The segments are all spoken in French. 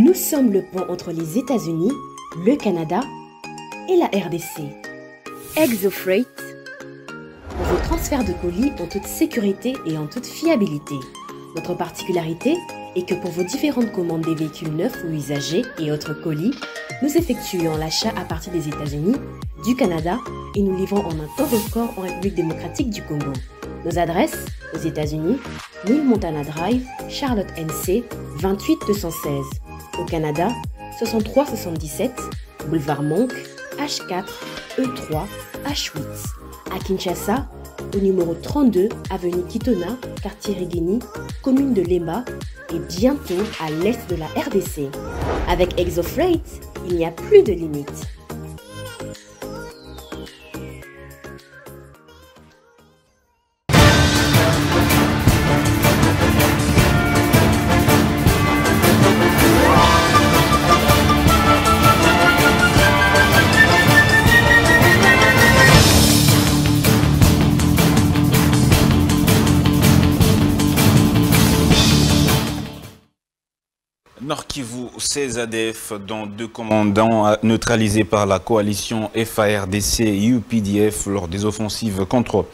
Nous sommes le pont entre les États-Unis, le Canada et la RDC. ExoFreight, pour vos transferts de colis en toute sécurité et en toute fiabilité. Notre particularité est que pour vos différentes commandes des véhicules neufs ou usagés et autres colis, nous effectuons l'achat à partir des États-Unis, du Canada et nous livrons en un temps record en République démocratique du Congo. Nos adresses aux États-Unis, 1000 Montana Drive, Charlotte NC, 28216. Au Canada, 6377, Boulevard Monk, H4, E3, H8. À Kinshasa, au numéro 32, avenue Kitona, quartier Rigeni, commune de Lemba et bientôt à l'est de la RDC. Avec ExoFreight, il n'y a plus de limites. Nord Kivu, 16 ADF, dont 2 commandants neutralisés par la coalition FARDC et UPDF lors des offensives contre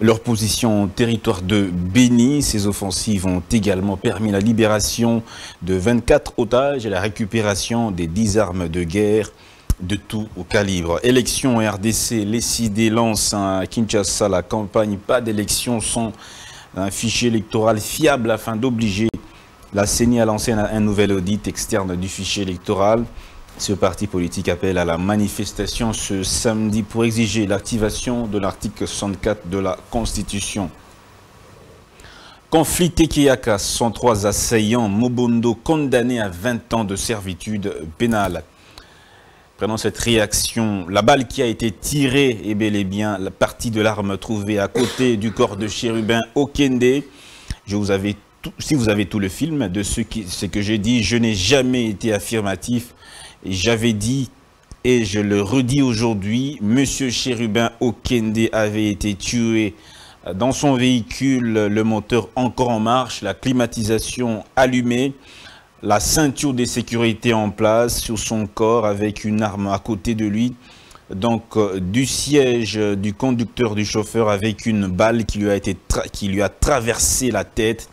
leur position au territoire de Béni. Ces offensives ont également permis la libération de 24 otages et la récupération des 10 armes de guerre de tout calibre. Élections RDC, les CID lancent à Kinshasa la campagne Pas d'élection sans un fichier électoral fiable afin d'obliger la CENI a lancé un nouvel audit externe du fichier électoral. Ce parti politique appelle à la manifestation ce samedi pour exiger l'activation de l'article 64 de la Constitution. Conflit Tekeyaka, 103 assaillants, Mobondo condamné à 20 ans de servitude pénale. Prenant cette réaction, la balle qui a été tirée est bel et bien la partie de l'arme trouvée à côté du corps de Chérubin Okende. Si vous avez tout le film de ce que j'ai dit, je n'ai jamais été affirmatif. J'avais dit, et je le redis aujourd'hui, Monsieur Chérubin Okende avait été tué dans son véhicule, le moteur encore en marche, la climatisation allumée, la ceinture de sécurité en place sur son corps avec une arme à côté de lui. Donc du siège du conducteur, du chauffeur, avec une balle qui lui a traversé la tête.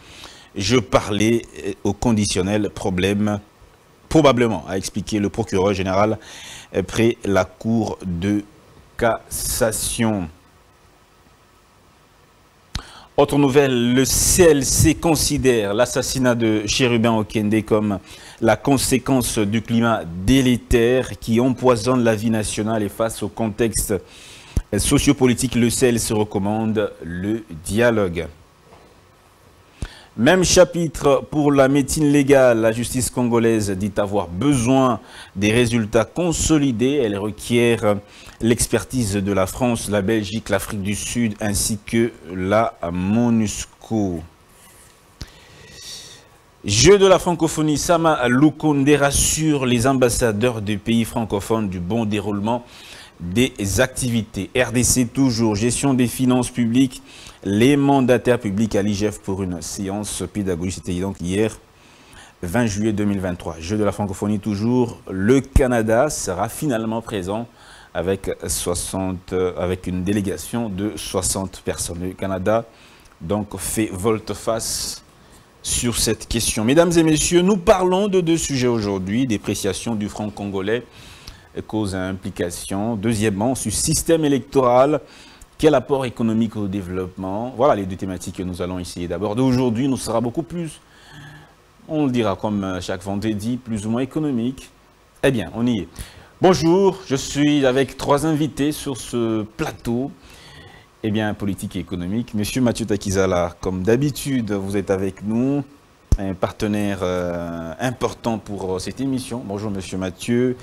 Je parlais au conditionnel problème, probablement, a expliqué le procureur général près la Cour de cassation. Autre nouvelle, le CLC considère l'assassinat de Chérubin Okende comme la conséquence du climat délétère qui empoisonne la vie nationale et face au contexte sociopolitique, le CLC recommande le dialogue. Même chapitre pour la médecine légale. La justice congolaise dit avoir besoin des résultats consolidés. Elle requiert l'expertise de la France, la Belgique, l'Afrique du Sud ainsi que la MONUSCO. Jeu de la francophonie, Sama Lukonde rassure les ambassadeurs des pays francophones du bon déroulement des activités. RDC toujours, gestion des finances publiques. Les mandataires publics à l'IGF pour une séance pédagogique, c'était donc hier, 20 juillet 2023. Jeu de la francophonie toujours, le Canada sera finalement présent avec une délégation de 60 personnes. Le Canada donc fait volte-face sur cette question. Mesdames et messieurs, nous parlons de 2 sujets aujourd'hui, dépréciation du franc congolais, cause à implication. Deuxièmement, sur système électoral. Quel apport économique au développement? Voilà les 2 thématiques que nous allons essayer d'aborder. Aujourd'hui, nous sera beaucoup plus, on le dira comme chaque vendredi, plus ou moins économique. Eh bien, on y est. Bonjour, je suis avec 3 invités sur ce plateau. Eh bien, politique et économique. Monsieur Mathieu Takizala, comme d'habitude, vous êtes avec nous, un partenaire important pour cette émission. Bonjour, Monsieur Mathieu.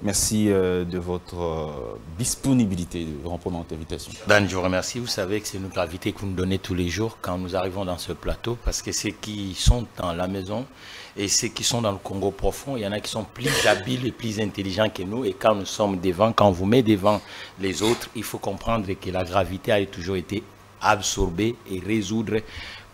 Merci de votre disponibilité de répondre à notre invitation. Dan, je vous remercie. Vous savez que c'est une gravité que vous nous donnez tous les jours quand nous arrivons dans ce plateau, parce que ceux qui sont dans la maison et ceux qui sont dans le Congo profond, il y en a qui sont plus habiles et plus intelligents que nous. Et quand nous sommes devant, quand on vous met devant les autres, il faut comprendre que la gravité a toujours été absorber et résoudre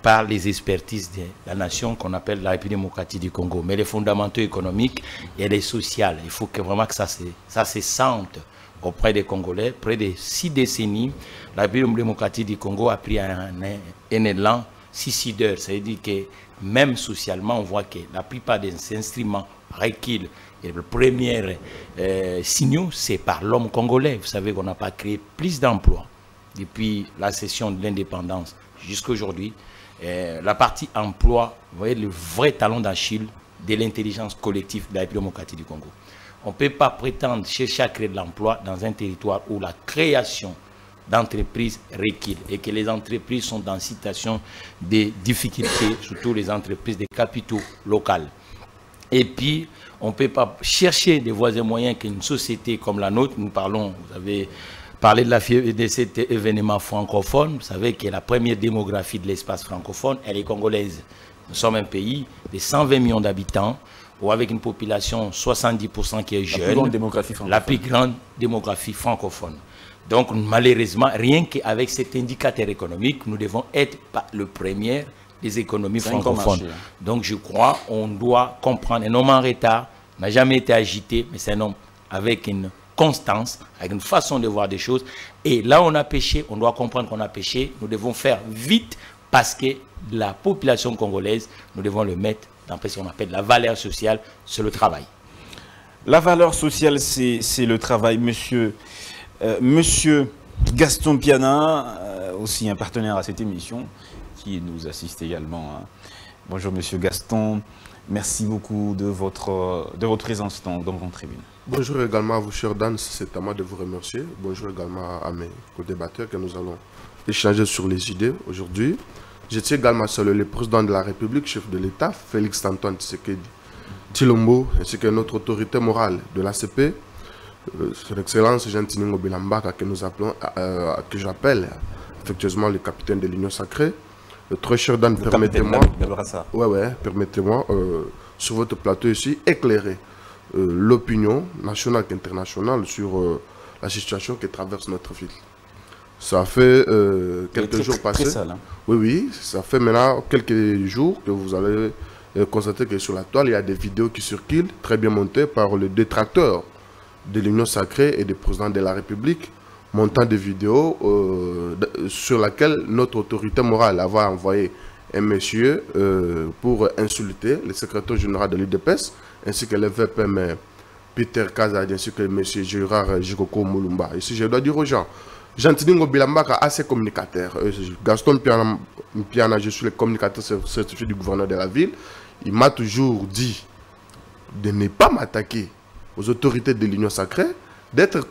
par les expertises de la nation qu'on appelle la République démocratique du Congo. Mais les fondamentaux économiques et les sociaux, il faut que vraiment que ça se sente auprès des Congolais. Près de 6 décennies, la République démocratique du Congo a pris un élan suicidaire. C'est-à-dire que même socialement, on voit que la plupart des instruments reculent. Et le premier signal, c'est par l'homme congolais. Vous savez qu'on n'a pas créé plus d'emplois depuis la cession de l'indépendance jusqu'à aujourd'hui. La partie emploi, vous voyez, le vrai talon d'Achille de l'intelligence collective de la République démocratique du Congo. On ne peut pas prétendre chercher à créer de l'emploi dans un territoire où la création d'entreprises recule et que les entreprises sont dans une situation de difficulté, surtout les entreprises de capitaux locaux. Et puis, on ne peut pas chercher des voies et moyens qu'une société comme la nôtre, nous parlons, vous avez parlé de cet événement francophone, vous savez que la première démographie de l'espace francophone, elle est congolaise. Nous sommes un pays de 120 millions d'habitants, ou avec une population 70% qui est jeune, la plus grande démographie francophone. Donc malheureusement, rien qu'avec cet indicateur économique, nous devons être le premier des économies francophones. Donc je crois qu'on doit comprendre, un homme en retard n'a jamais été agité, mais c'est un homme avec une constance, avec une façon de voir des choses. Et là où on a péché, on doit comprendre qu'on a péché, nous devons faire vite parce que la population congolaise, nous devons le mettre dans ce qu'on appelle la valeur sociale, c'est le travail. La valeur sociale, c'est le travail, monsieur. Monsieur Gaston Piana, aussi un partenaire à cette émission, qui nous assiste également. Bonjour monsieur Gaston, merci beaucoup de votre présence dans mon tribune. Bonjour également à vous, cher Dan, c'est à moi de vous remercier. Bonjour également à mes co-débatteurs que nous allons échanger sur les idées aujourd'hui. Je tiens également à saluer le président de la République, chef de l'État, Félix Antoine Tshisekedi Tshilombo, ainsi que notre autorité morale de l'ACP, son Excellence Gentini Ngobilambaka, que nous appelons, que j'appelle affectueusement le capitaine de l'Union Sacrée. Très cher Dan, permettez-moi, permettez-moi sur votre plateau ici, éclairer l'opinion nationale et internationale sur la situation que traverse notre ville. Ça fait quelques jours passés. Sale, hein. Oui, ça fait maintenant quelques jours que vous allez constater que sur la toile, il y a des vidéos qui circulent, très bien montées par le détracteur de l'Union Sacrée et du président de la République, montant des vidéos sur laquelle notre autorité morale avait envoyé un monsieur pour insulter le secrétaire général de l'UDPS, ainsi que le VPM Peter Kazadi, ainsi que M. Gérard Jikoko Moulumba. Ici, je dois dire aux gens, Gentini Ngobilambaka a ses communicateurs. Gaston Piana, je suis le communicateur certifié du gouverneur de la ville. Il m'a toujours dit de ne pas m'attaquer aux autorités de l'Union Sacrée, d'être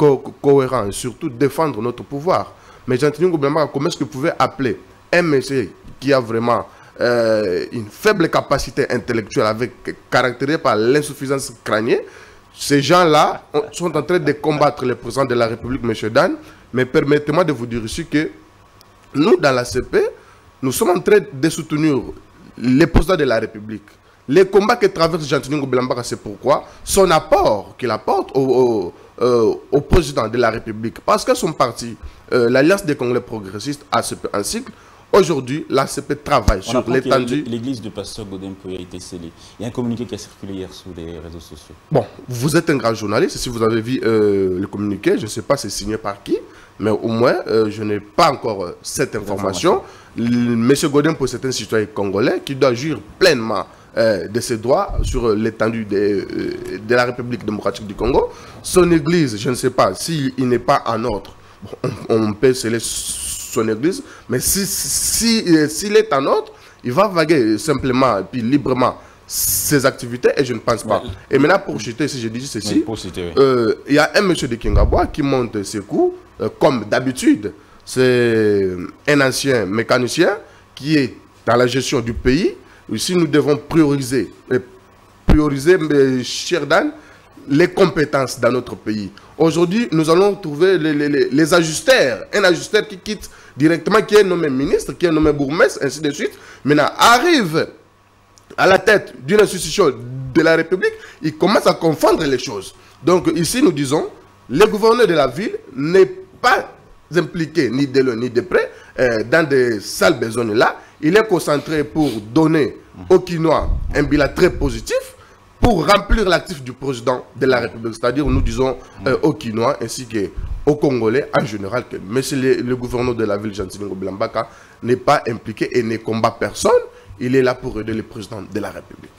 cohérent et surtout défendre notre pouvoir. Mais Gentini Ngobilambaka, comment est-ce que vous pouvez appeler un monsieur qui a vraiment une faible capacité intellectuelle caractérisée par l'insuffisance crânienne? Ces gens-là sont en train de combattre le président de la République, M. Dan. Mais permettez-moi de vous dire ici que nous, dans la CP, nous sommes en train de soutenir les présidents de la République. Les combats que traverse Gentini Ngobilambaka, c'est pourquoi son apport qu'il apporte au président de la République, parce que son parti, l'Alliance des Congolais progressistes, ACP en cycle, aujourd'hui, l'ACP travaille sur l'étendue. L'église du pasteur Godempo a été scellée. Il y a un communiqué qui a circulé hier sur les réseaux sociaux. Bon, vous êtes un grand journaliste. Si vous avez vu le communiqué, je ne sais pas c'est signé par qui, mais au moins, je n'ai pas encore cette information. Monsieur Godempo, c'est un citoyen congolais qui doit jouir pleinement de ses droits sur l'étendue de la République démocratique du Congo. Son église, je ne sais pas, s'il n'est pas en ordre, bon, on peut sceller son église, mais s'il est en ordre, il va vaguer simplement et puis librement ses activités et je ne pense pas. Et maintenant pour citer, si je dis ceci, il y a un monsieur de Kingaboua qui monte ses coups, comme d'habitude, c'est un ancien mécanicien qui est dans la gestion du pays. Ici nous devons prioriser, cher Dan, les compétences dans notre pays. Aujourd'hui, nous allons trouver les ajusteurs. Un ajusteur qui quitte directement, qui est nommé ministre, qui est nommé bourgmestre, ainsi de suite. Maintenant, arrive à la tête d'une institution de la République, il commence à confondre les choses. Donc ici, nous disons, le gouverneur de la ville n'est pas impliqué, ni de loin, ni de près, dans des sales besognes là. il est concentré pour donner aux Kinois un bilan très positif, pour remplir l'actif du président de la République. C'est-à-dire, nous disons aux Kinois ainsi qu'aux Congolais en général que monsieur le gouverneur de la ville, Gentil Ngobila Mbaka, n'est pas impliqué et ne combat personne. Il est là pour aider le président de la République.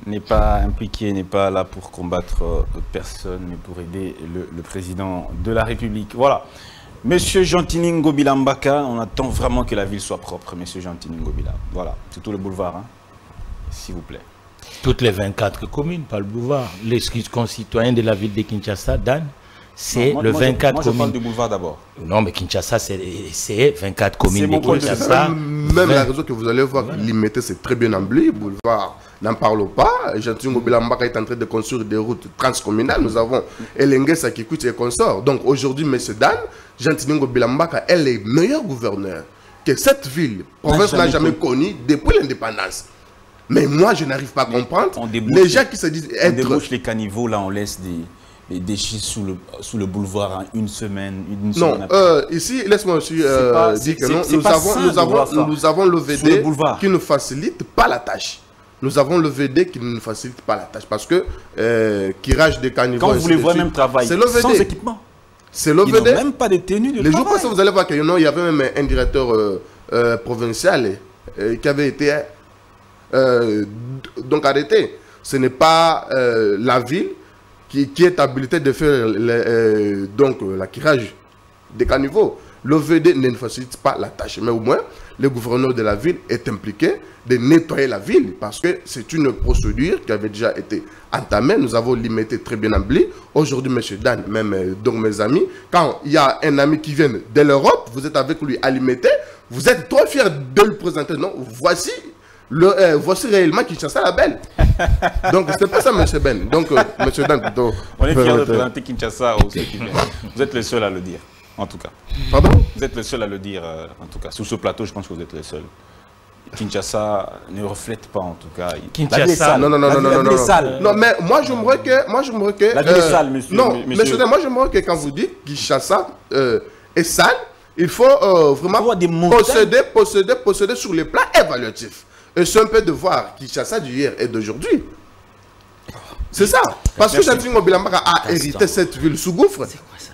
N'est pas impliqué, n'est pas là pour combattre personne, mais pour aider le président de la République. Voilà. Monsieur Gentini Ngobila Mbaka, on attend vraiment que la ville soit propre, monsieur Gentini Ngobila. Voilà, c'est tout le boulevard, hein, s'il vous plaît. Toutes les 24 communes, pas le boulevard. Les concitoyens de la ville de Kinshasa, Dan, c'est le 24 communes. Je parle du boulevard d'abord. Non, mais Kinshasa, c'est 24 communes de Kinshasa. Même la réseau que vous allez voir, limité, c'est très bien embelli. Boulevard, n'en parlons pas. Gentil Ngobila Mbaka est en train de construire des routes transcommunales. Nous avons Elengue Sakikuti et consorts. Donc aujourd'hui, M. Dan, Gentil Ngobila Mbaka est le meilleur gouverneur que cette ville, province n'a jamais connu depuis l'indépendance. Mais moi, je n'arrive pas à comprendre. Les gens qui se disent être... On débouche les caniveaux, là, on laisse des déchets sous le boulevard en une semaine. Non, ici, laisse-moi aussi dire que non, nous avons le VD qui ne facilite pas la tâche. Nous avons le VD qui ne facilite pas la tâche parce que tirage des caniveaux... Quand vous voulez voir même travail, sans équipement. C'est le VD. Ils n'ont même pas de tenue de travail. Les jours passés, vous allez voir qu'il y avait même un directeur provincial qui avait été... donc arrêtez, ce n'est pas la ville qui est habilitée de faire l'acquirage des caniveaux. Le VD ne facilite pas la tâche, mais au moins le gouverneur de la ville est impliqué de nettoyer la ville parce que c'est une procédure qui avait déjà été entamée. Nous avons limité très bien embelli. Aujourd'hui, M. Dan, même donc mes amis, quand il y a un ami qui vient de l'Europe, vous êtes avec lui à limiter, vous êtes trop fiers de le présenter. Non, voici réellement Kinshasa la belle. Donc c'est pas ça, M. Ben. Donc M. Dan plutôt. On est fiers de présenter Kinshasa aux ceux qui viennent. Vous êtes le seul à le dire, en tout cas. Pardon? Vous êtes le seul à le dire, en tout cas. Sur ce plateau, je pense que vous êtes le seul. Kinshasa ne reflète pas, en tout cas. Kinshasa. Non. Non, mais moi j'aimerais que. La ville est sale, monsieur. Non, monsieur Dan, moi j'aimerais que quand vous dites Kinshasa est sale, il faut vraiment posséder sur les plans évaluatifs. Et c'est un peu de voir Kinshasa d'hier et d'aujourd'hui. C'est ça. Parce que Gentil Ngobila Mbaka a hérité cette ville sous gouffre.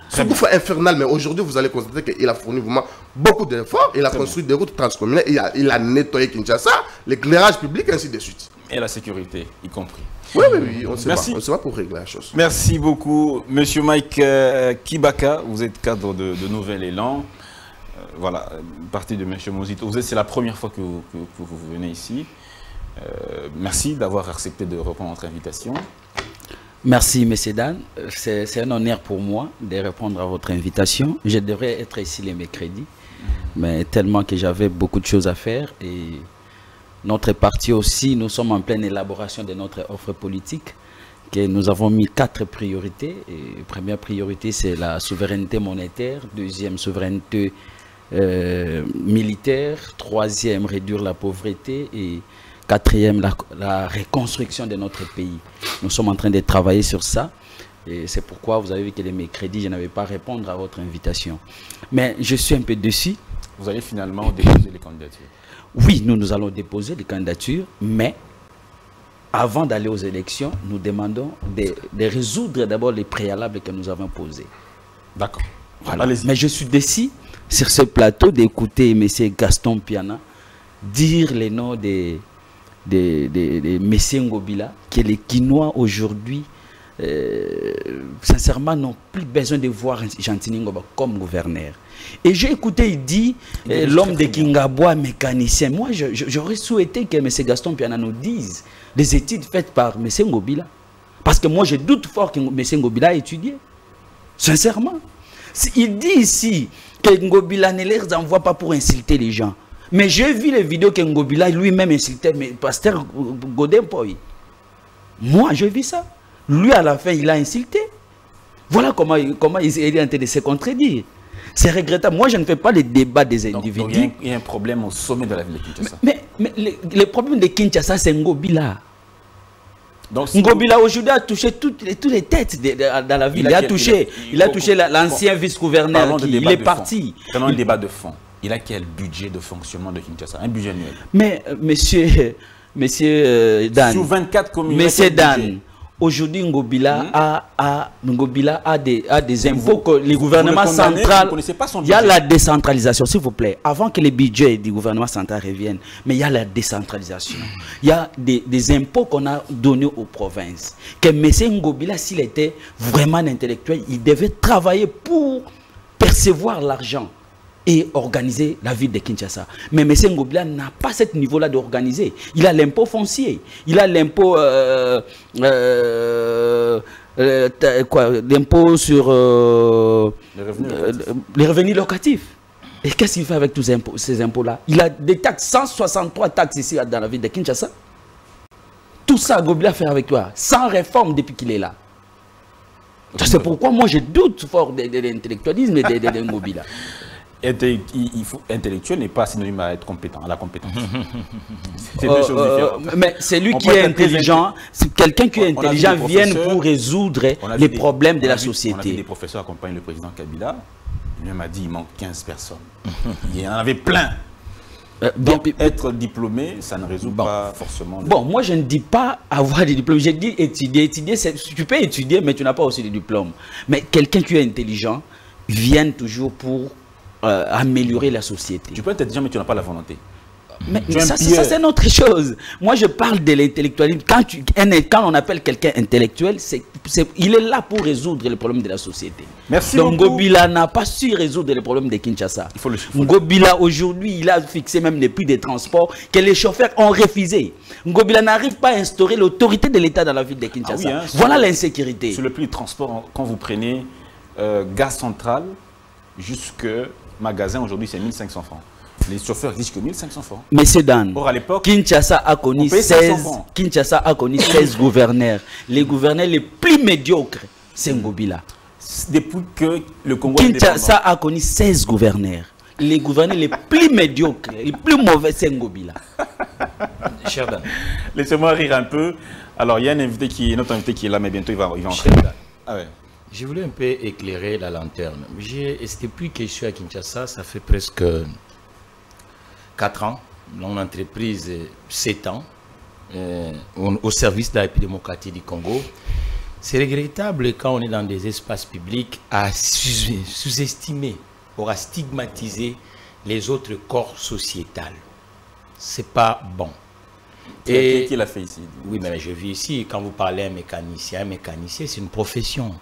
Sous gouffre infernal. Mais aujourd'hui, vous allez constater qu'il a fourni vraiment beaucoup d'efforts. Il a construit des routes transcommunales. Il a nettoyé Kinshasa, l'éclairage public, ainsi de suite. Et la sécurité, y compris. Oui, on se bat pour régler la chose. Merci beaucoup. Monsieur Mike Kibaka, vous êtes cadre de Nouvel Élan. Voilà, partie de M. Mozito. C'est la première fois que vous venez ici. Merci d'avoir accepté de répondre à notre invitation. Merci, M. Dan. C'est un honneur pour moi de répondre à votre invitation. Je devrais être ici les mercredis, mais tellement que j'avais beaucoup de choses à faire. Et notre parti aussi, nous sommes en pleine élaboration de notre offre politique. Que nous avons mis 4 priorités. Et première priorité, c'est la souveraineté monétaire. Deuxième, souveraineté militaire. Troisième, réduire la pauvreté. Et quatrième, la reconstruction de notre pays. Nous sommes en train de travailler sur ça. Et c'est pourquoi vous avez vu que les mercredis, je n'avais pas répondre à votre invitation. Mais je suis un peu déçu. Vous allez finalement déposer les candidatures? Oui, nous allons déposer les candidatures, mais avant d'aller aux élections, nous demandons de résoudre d'abord les préalables que nous avons posés. D'accord. Voilà. Mais je suis déçu sur ce plateau d'écouter M. Gaston Piana dire les noms de M. Ngobila, que les Kinois aujourd'hui, sincèrement, n'ont plus besoin de voir Gentini Ngobila comme gouverneur. Et j'ai écouté, il dit, l'homme de Kingabois, mécanicien. Moi, j'aurais souhaité que M. Gaston Piana nous dise les études faites par M. Ngobila. Parce que moi, je doute fort que M. Ngobila a étudié. Sincèrement. Il dit ici que Ngobila ne les envoie pas pour insulter les gens. Mais j'ai vu les vidéos que Ngobila lui-même insultait, mais pasteur Godin Poy. Moi, j'ai vu ça. Lui, à la fin, il a insulté. Voilà comment il est en train de se contredire. C'est regrettable. Moi, je ne fais pas les débats des individus. Donc, il y a un problème au sommet de la ville de Kinshasa. Mais le problème de Kinshasa, c'est Ngobila. Donc, Ngobila aujourd'hui a touché toutes les têtes dans la ville. Il a touché l'ancien vice-gouverneur. Il est parti. Prenons un débat de fond. il a quel budget de fonctionnement de Kinshasa? Un budget annuel. Mais, monsieur Dan, sur 24 communes, monsieur Dan, aujourd'hui, Ngobila a des impôts que les gouvernements centraux. Il y a la décentralisation, s'il vous plaît. Avant que les budgets du gouvernement central reviennent, mais il y a la décentralisation. Il y a des impôts qu'on a donnés aux provinces. Que M. Ngobila, s'il était vraiment intellectuel, il devait travailler pour percevoir l'argent et organiser la ville de Kinshasa. Mais M. Ngobila n'a pas ce niveau-là d'organiser. Il a l'impôt foncier, il a l'impôt l'impôt sur les revenus locatifs. Et qu'est-ce qu'il fait avec tous ces impôts-là? Il a des taxes, 163 taxes ici dans la ville de Kinshasa. Tout ça, Ngobila fait avec toi, sans réforme depuis qu'il est là. C'est pourquoi moi je doute fort de l'intellectualisme de Ngobila. Il faut intellectuel n'est pas synonyme à être compétent, à la compétence. C'est deux choses différentes. Mais c'est lui qui est intelligent, quelqu'un qui est intelligent vient pour résoudre les problèmes de la société. On a vu des professeurs accompagnent le président Kabila. Il m'a dit il manque 15 personnes. Il y en avait plein. Donc être diplômé, ça ne résout pas forcément. Bon, moi je ne dis pas avoir des diplômes. J'ai dit étudier. Étudier, tu peux étudier, mais tu n'as pas aussi des diplômes. Mais quelqu'un qui est intelligent vient toujours pour améliorer la société. Tu peux être intelligent, mais tu n'as pas la volonté. Mais ça c'est une autre chose. Moi, je parle de l'intellectualisme. Quand on appelle quelqu'un intellectuel, il est là pour résoudre les problèmes de la société. Merci donc, beaucoup. Ngobila n'a pas su résoudre les problèmes de Kinshasa. Ngobila, aujourd'hui, il a fixé même les prix des transports que les chauffeurs ont refusé. Ngobila n'arrive pas à instaurer l'autorité de l'État dans la ville de Kinshasa. Ah oui, hein, voilà l'insécurité. Sur le prix de transport, quand vous prenez gaz central jusque magasin, aujourd'hui, c'est 1500 francs. Les chauffeurs disent que 1500 francs. Monsieur Dan, or, à l'époque, Kinshasa a connu 16 gouverneurs. Les gouverneurs les plus médiocres, c'est Ngobila. Depuis que le Congo Kinshasa a connu 16 gouverneurs. Les gouverneurs les plus médiocres, les plus mauvais, c'est Ngobila. Cher Dan. Laissez-moi rire un peu. Alors, il y a notre invité qui est là, mais bientôt il va entrer. Ah ouais. Je voulais un peu éclairer la lanterne. Depuis que je suis à Kinshasa, ça fait presque 4 ans. Mon entreprise, 7 ans, au service de la démocratie du Congo. C'est regrettable quand on est dans des espaces publics à sous-estimer ou à stigmatiser les autres corps sociétals. C'est pas bon. Et qui l'a fait ici? Oui, mais je vis ici. Quand vous parlez un mécanicien, c'est une profession.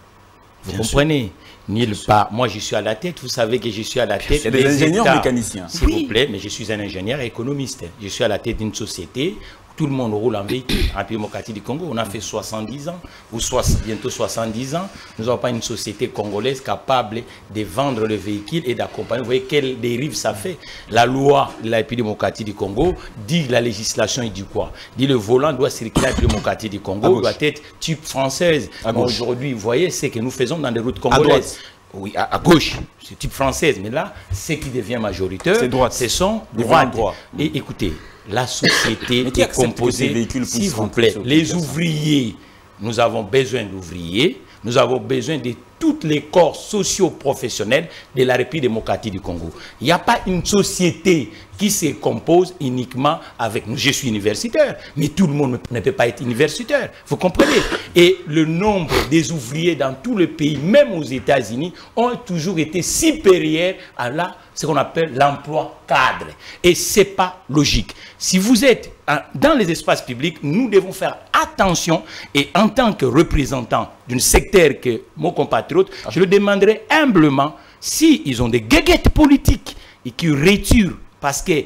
Vous comprenez? Nulle part. Moi, je suis à la tête. Vous savez que je suis à la tête des ingénieurs mécaniciens. S'il vous plaît, mais je suis un ingénieur économiste. Je suis à la tête d'une société où tout le monde roule en véhicule. En démocratie du Congo, on a fait 70 ans, ou bientôt 70 ans. Nous n'avons pas une société congolaise capable de vendre le véhicule et d'accompagner. Vous voyez quelle dérive ça fait. La loi de la démocratie du Congo dit la législation, il dit quoi? Dit le volant doit circuler à la démocratie du Congo, doit être type française. Aujourd'hui, vous voyez ce que nous faisons dans des routes congolaises. Oui, à gauche, c'est type française. Mais là, ce qui devient majoritaire, ce sont droites. Et écoutez, la société est composée, s'il vous plaît, les ouvriers, nous avons besoin d'ouvriers, nous avons besoin de tous les corps socio-professionnels de la République démocratique du Congo. Il n'y a pas une société qui se compose uniquement avec nous. Je suis universitaire, mais tout le monde ne peut pas être universitaire. Vous comprenez? Et le nombre des ouvriers dans tout le pays, même aux États-Unis, ont toujours été supérieurs à ce qu'on appelle l'emploi cadre. Et ce n'est pas logique. Si vous êtes dans les espaces publics, nous devons faire attention. Et en tant que représentant d'un secteur que mon compatriote, je le demanderai humblement s'ils ont des guéguettes politiques et qui retirent. Parce que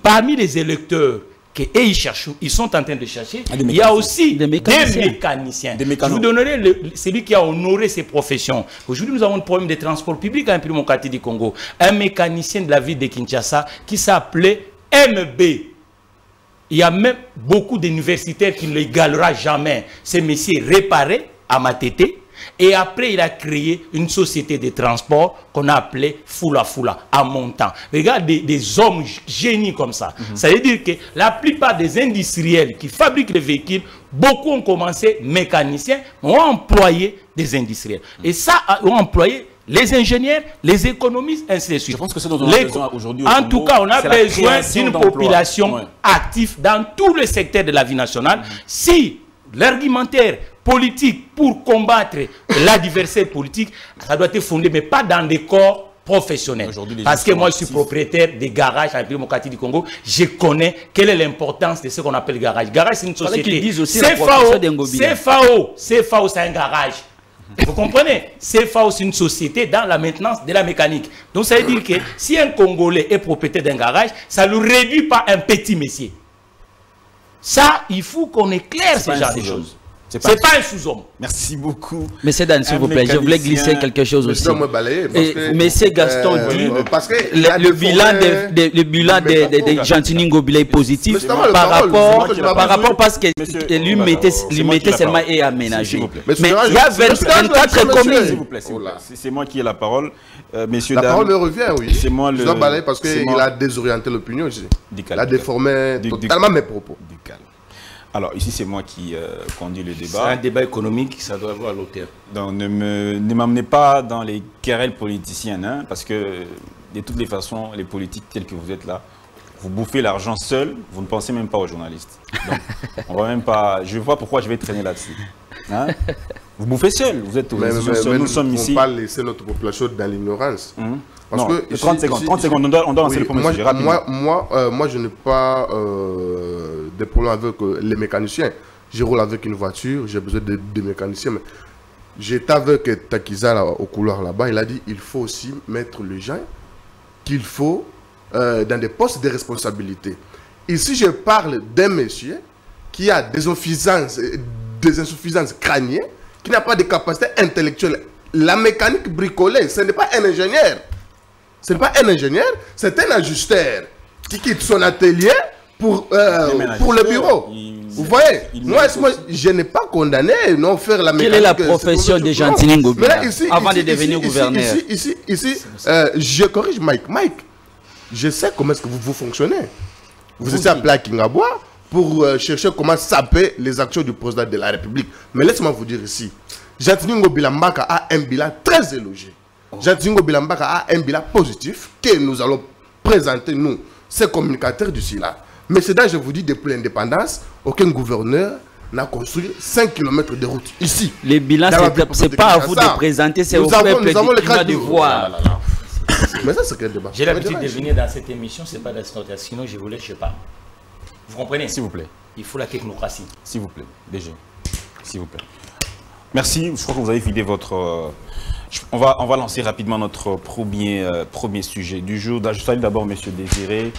parmi les électeurs qu'ils cherchent, ils sont en train de chercher, il y a aussi des mécaniciens. Je vous donnerai celui qui a honoré ses professions. Aujourd'hui, nous avons un problème de transport public à la démocratie du Congo. Un mécanicien de la ville de Kinshasa qui s'appelait MB. Il y a même beaucoup d'universitaires qui ne l'égalera jamais. Ce monsieur réparé à Matete. Et après, il a créé une société de transport qu'on a appelée Fula Fula, à montant. Regarde des hommes génies comme ça. Ça veut dire que la plupart des industriels qui fabriquent les véhicules, beaucoup ont commencé mécaniciens, ont employé des industriels. Et ça, ont employé les ingénieurs, les économistes, ainsi de suite. Je pense que c'est dont on a besoin aujourd'hui au En Congo, tout cas, on a c'est la besoin création d'une d'emplois. population Ouais. active dans tous les secteurs de la vie nationale. Si l'argumentaire politique pour combattre la diversité politique, ça doit être fondé, mais pas dans des corps professionnels. Aujourd'hui, les Parce gens que sont moi, je suis actifs. propriétaire des garages à la République démocratique du Congo. Je connais quelle est l'importance de ce qu'on appelle garage. Garage, c'est une Fallait société. qu'ils disent aussi la profession d'Engobila. CFAO, c'est un garage. Vous comprenez? CFAO, c'est une société dans la maintenance de la mécanique. Donc, ça veut dire que si un Congolais est propriétaire d'un garage, ça ne le réduit pas un petit métier. Ça, il faut qu'on éclaire ce pas un genre de sous-homme. choses. C'est C'est pas un sous-homme. Merci beaucoup. Monsieur Dan, s'il Un vous plaît, je voulais mécanicien. glisser quelque chose Mais aussi. je dois me balayer parce que, Monsieur Gaston dit parce que il y a le des bilan forêts, le bilan de Gentini Ngobila est positif Mais c'est pas par la parole, c'est rapport moi qui par rapport parce que Monsieur, lui on va mettait d'accord. C'est moi qui ai la seulement parole. et aménagé. S'il vous plaît. Mais Mais il y a c'est 24 monsieur. communes. S'il vous plaît, s'il vous plaît. C'est moi qui ai la parole. Messieurs, La dames. parole me revient, oui. C'est moi Je le- dois balayer parce c'est qu'il moi. a désorienté l'opinion aussi. Du Il calme, a du calme. déformé Du- totalement mes propos. Du calme. Alors, ici, c'est moi qui conduis le C'est un débat. débat économique, ça doit avoir l'auteur. Donc, ne m'amenez pas dans les querelles politiciennes, hein, parce que de toutes les façons, les politiques tels que vous êtes là, vous bouffez l'argent seul, vous ne pensez même pas aux journalistes. Donc, on va même pas. Je vois pourquoi je vais traîner là-dessus. Hein? Vous bouffez seul, vous êtes aux institutions seuls, nous sommes ici. ne pas laisser notre population dans l'ignorance. Parce Non, que 30 secondes, 30 secondes, on doit lancer oui, le premier sujet rapidement. moi, je n'ai pas des problèmes avec les mécaniciens. Je roule avec une voiture, j'ai besoin de mécaniciens. Mais j'étais avec Takiza là, au couloir là-bas, il a dit il faut aussi mettre les gens qu'il faut dans des postes de responsabilité. Ici, je parle d'un monsieur qui a des insuffisances crâniennes, qui n'a pas de capacité intellectuelle. La mécanique bricolée, ce n'est pas un ingénieur. Ce n'est pas un ingénieur, c'est un ajusteur qui quitte son atelier pour le bureau. Vous voyez, moi, je n'ai pas condamné non faire la mécanique. Quelle est la profession de Gentini Ngobila avant de devenir gouverneur? Ici, je corrige Mike. Mike, je sais comment est-ce que vous fonctionnez. Vous étiez appelé à Kingabois pour chercher comment saper les actions du président de la République. Mais laissez-moi vous dire ici, Gentini Ngobila Mbaka a un bilan très élogieux. Gentini Ngobila Mbaka a un bilan positif que nous allons présenter, nous, ces communicateurs d'ici là. Mais c'est là, je vous dis, depuis l'indépendance, aucun gouverneur n'a construit 5 km de route ici. Les bilans, c'est pas à vous de présenter, c'est au peuple de voir. Mais ça, c'est quel débat? J'ai l'habitude de venir dans cette émission, c'est pas d'ascolter, sinon je voulais, je sais pas. Vous comprenez? S'il vous plaît. Il faut la technocratie. S'il vous plaît, DG. S'il vous plaît. Merci, je crois que vous avez vidé votre... On va lancer rapidement notre premier sujet du jour. Je salue d'abord M. Désiré,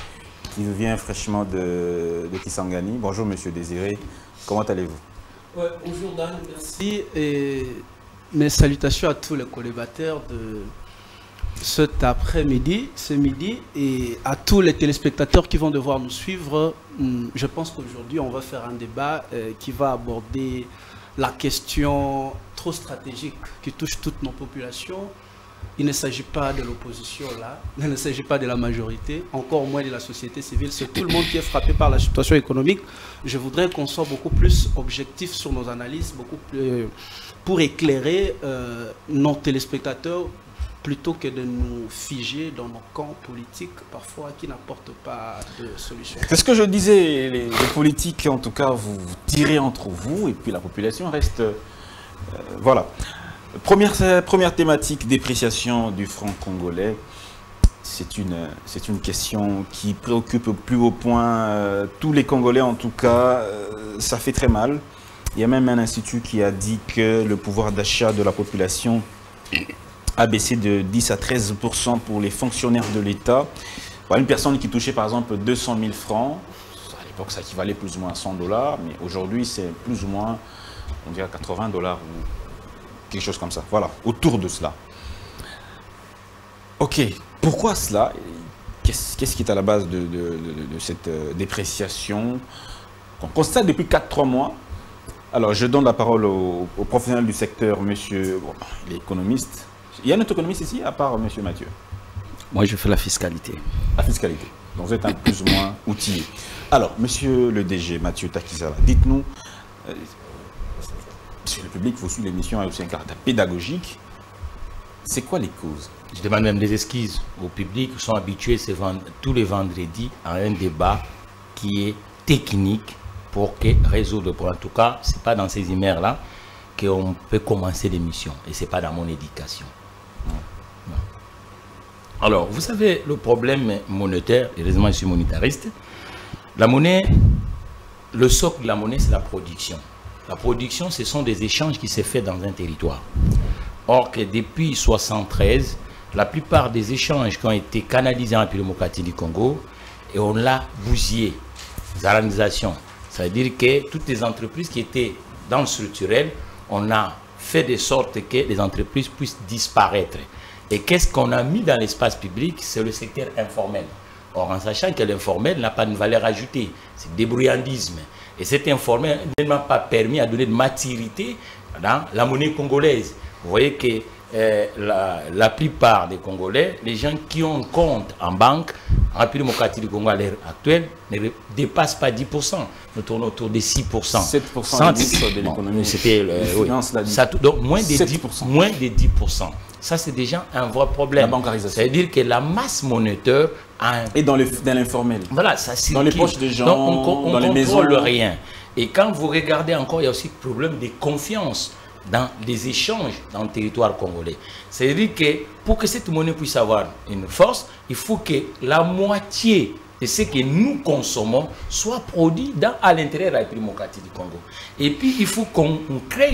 qui nous vient fraîchement de Kisangani. Bonjour M. Désiré, comment allez-vous? Ouais, bonjour Dan, merci. Et mes salutations à tous les collébateurs de cet après-midi, ce midi, et à tous les téléspectateurs qui vont devoir nous suivre. Je pense qu'aujourd'hui, on va faire un débat qui va aborder la question trop stratégique qui touche toutes nos populations. Il ne s'agit pas de l'opposition là, il ne s'agit pas de la majorité, encore moins de la société civile, c'est tout le monde qui est frappé par la situation économique. Je voudrais qu'on soit beaucoup plus objectif sur nos analyses, beaucoup plus, pour éclairer nos téléspectateurs, plutôt que de nous figer dans nos camps politiques, parfois qui n'apportent pas de solution. C'est ce que je disais, les politiques, en tout cas, vous tirez entre vous, et puis la population reste... voilà. Première thématique, dépréciation du franc congolais. C'est une question qui préoccupe au plus haut point tous les Congolais, en tout cas. Ça fait très mal. Il y a même un institut qui a dit que le pouvoir d'achat de la population a baissé de 10 à 13% pour les fonctionnaires de l'État. Une personne qui touchait par exemple 200 000 francs, à l'époque ça équivalait plus ou moins à 100 $, mais aujourd'hui c'est plus ou moins, on dirait 80 $ ou quelque chose comme ça. Voilà, autour de cela. Ok, pourquoi cela? Qu'est-ce qui est à la base de cette dépréciation qu'on constate depuis 4-3 mois? Alors je donne la parole au professionnel du secteur, monsieur, bon, il est économiste. Il y a un autre économiste ici, à part M. Mathieu? Moi, je fais la fiscalité. La fiscalité. Donc, vous êtes un plus ou moins outillé. Alors, monsieur le DG, Mathieu Takizala, dites-nous, monsieur le public, vous suivez l'émission, a aussi un caractère pédagogique. C'est quoi les causes? Je demande même des excuses au public qui sont habitués tous les vendredis à un débat qui est technique pour résoudre le problème. En tout cas, ce n'est pas dans ces emails-là qu'on peut commencer l'émission. Et ce n'est pas dans mon éducation. Non. Alors, vous savez, le problème monétaire, heureusement je suis monétariste, la monnaie, le socle de la monnaie, c'est la production. La production, ce sont des échanges qui se font dans un territoire. Or que depuis 1973, la plupart des échanges qui ont été canalisés en République démocratique du Congo, et on l'a bousillé, zaranisation. Ça veut dire que toutes les entreprises qui étaient dans le structurel, on a fait de sorte que les entreprises puissent disparaître. Et qu'est-ce qu'on a mis dans l'espace public? C'est le secteur informel. Or, en sachant que l'informel n'a pas de valeur ajoutée, c'est débrouillandisme. Et cet informel ne m'a pas permis à donner de maturité dans la monnaie congolaise. Vous voyez que la plupart des Congolais, les gens qui ont un compte en banque, en République démocratique du Congo à l'heure actuelle, ne dépassent pas 10%. Nous tournons autour de 6%. 7% de l'économie. C'était donc moins de 10%. Moins de 10%. Ça, c'est déjà un vrai problème. La bancarisation. Ça veut dire que la masse monétaire a un... Et dans l'informel. Voilà, ça circule. Dans les poches des gens, donc, on dans les maisons. contrôle rien. Et quand vous regardez encore, il y a aussi le problème de confiance dans les échanges dans le territoire congolais. C'est-à-dire que pour que cette monnaie puisse avoir une force, il faut que la moitié de ce que nous consommons soit produit à l'intérieur de la République démocratique du Congo. Et puis, il faut qu'on crée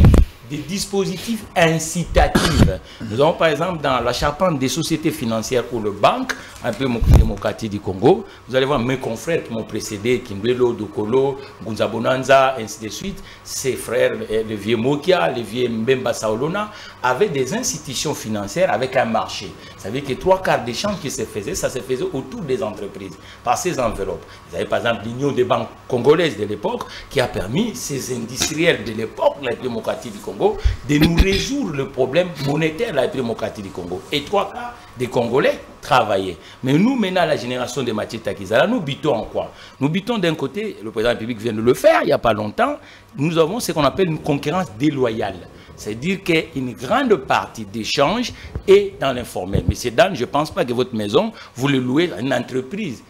des dispositifs incitatifs. Nous avons par exemple dans la charpente des sociétés financières ou le banque, un peu démocratique du Congo, vous allez voir mes confrères qui m'ont précédé, Kimbelo, Dokolo, Gunza Bonanza, ainsi de suite, ses frères, le vieux Mokia, le vieux Mbemba Saolona, avaient des institutions financières avec un marché. Ça veut dire que 3/4 des changes qui se faisaient, ça se faisait autour des entreprises, par ces enveloppes. Vous avez par exemple l'Union des banques congolaises de l'époque qui a permis ces industriels de l'époque, la démocratie du Congo, de nous résoudre le problème monétaire de la démocratie du Congo. Et 3/4 des Congolais travaillaient. Mais nous, maintenant, la génération de Mathieu Takizala, nous butons en quoi? Nous butons d'un côté, le président de la République vient de le faire il n'y a pas longtemps, nous avons ce qu'on appelle une concurrence déloyale. C'est-à-dire qu'une grande partie d'échange est dans l'informel. Monsieur Dan, je ne pense pas que votre maison, vous le louez à une entreprise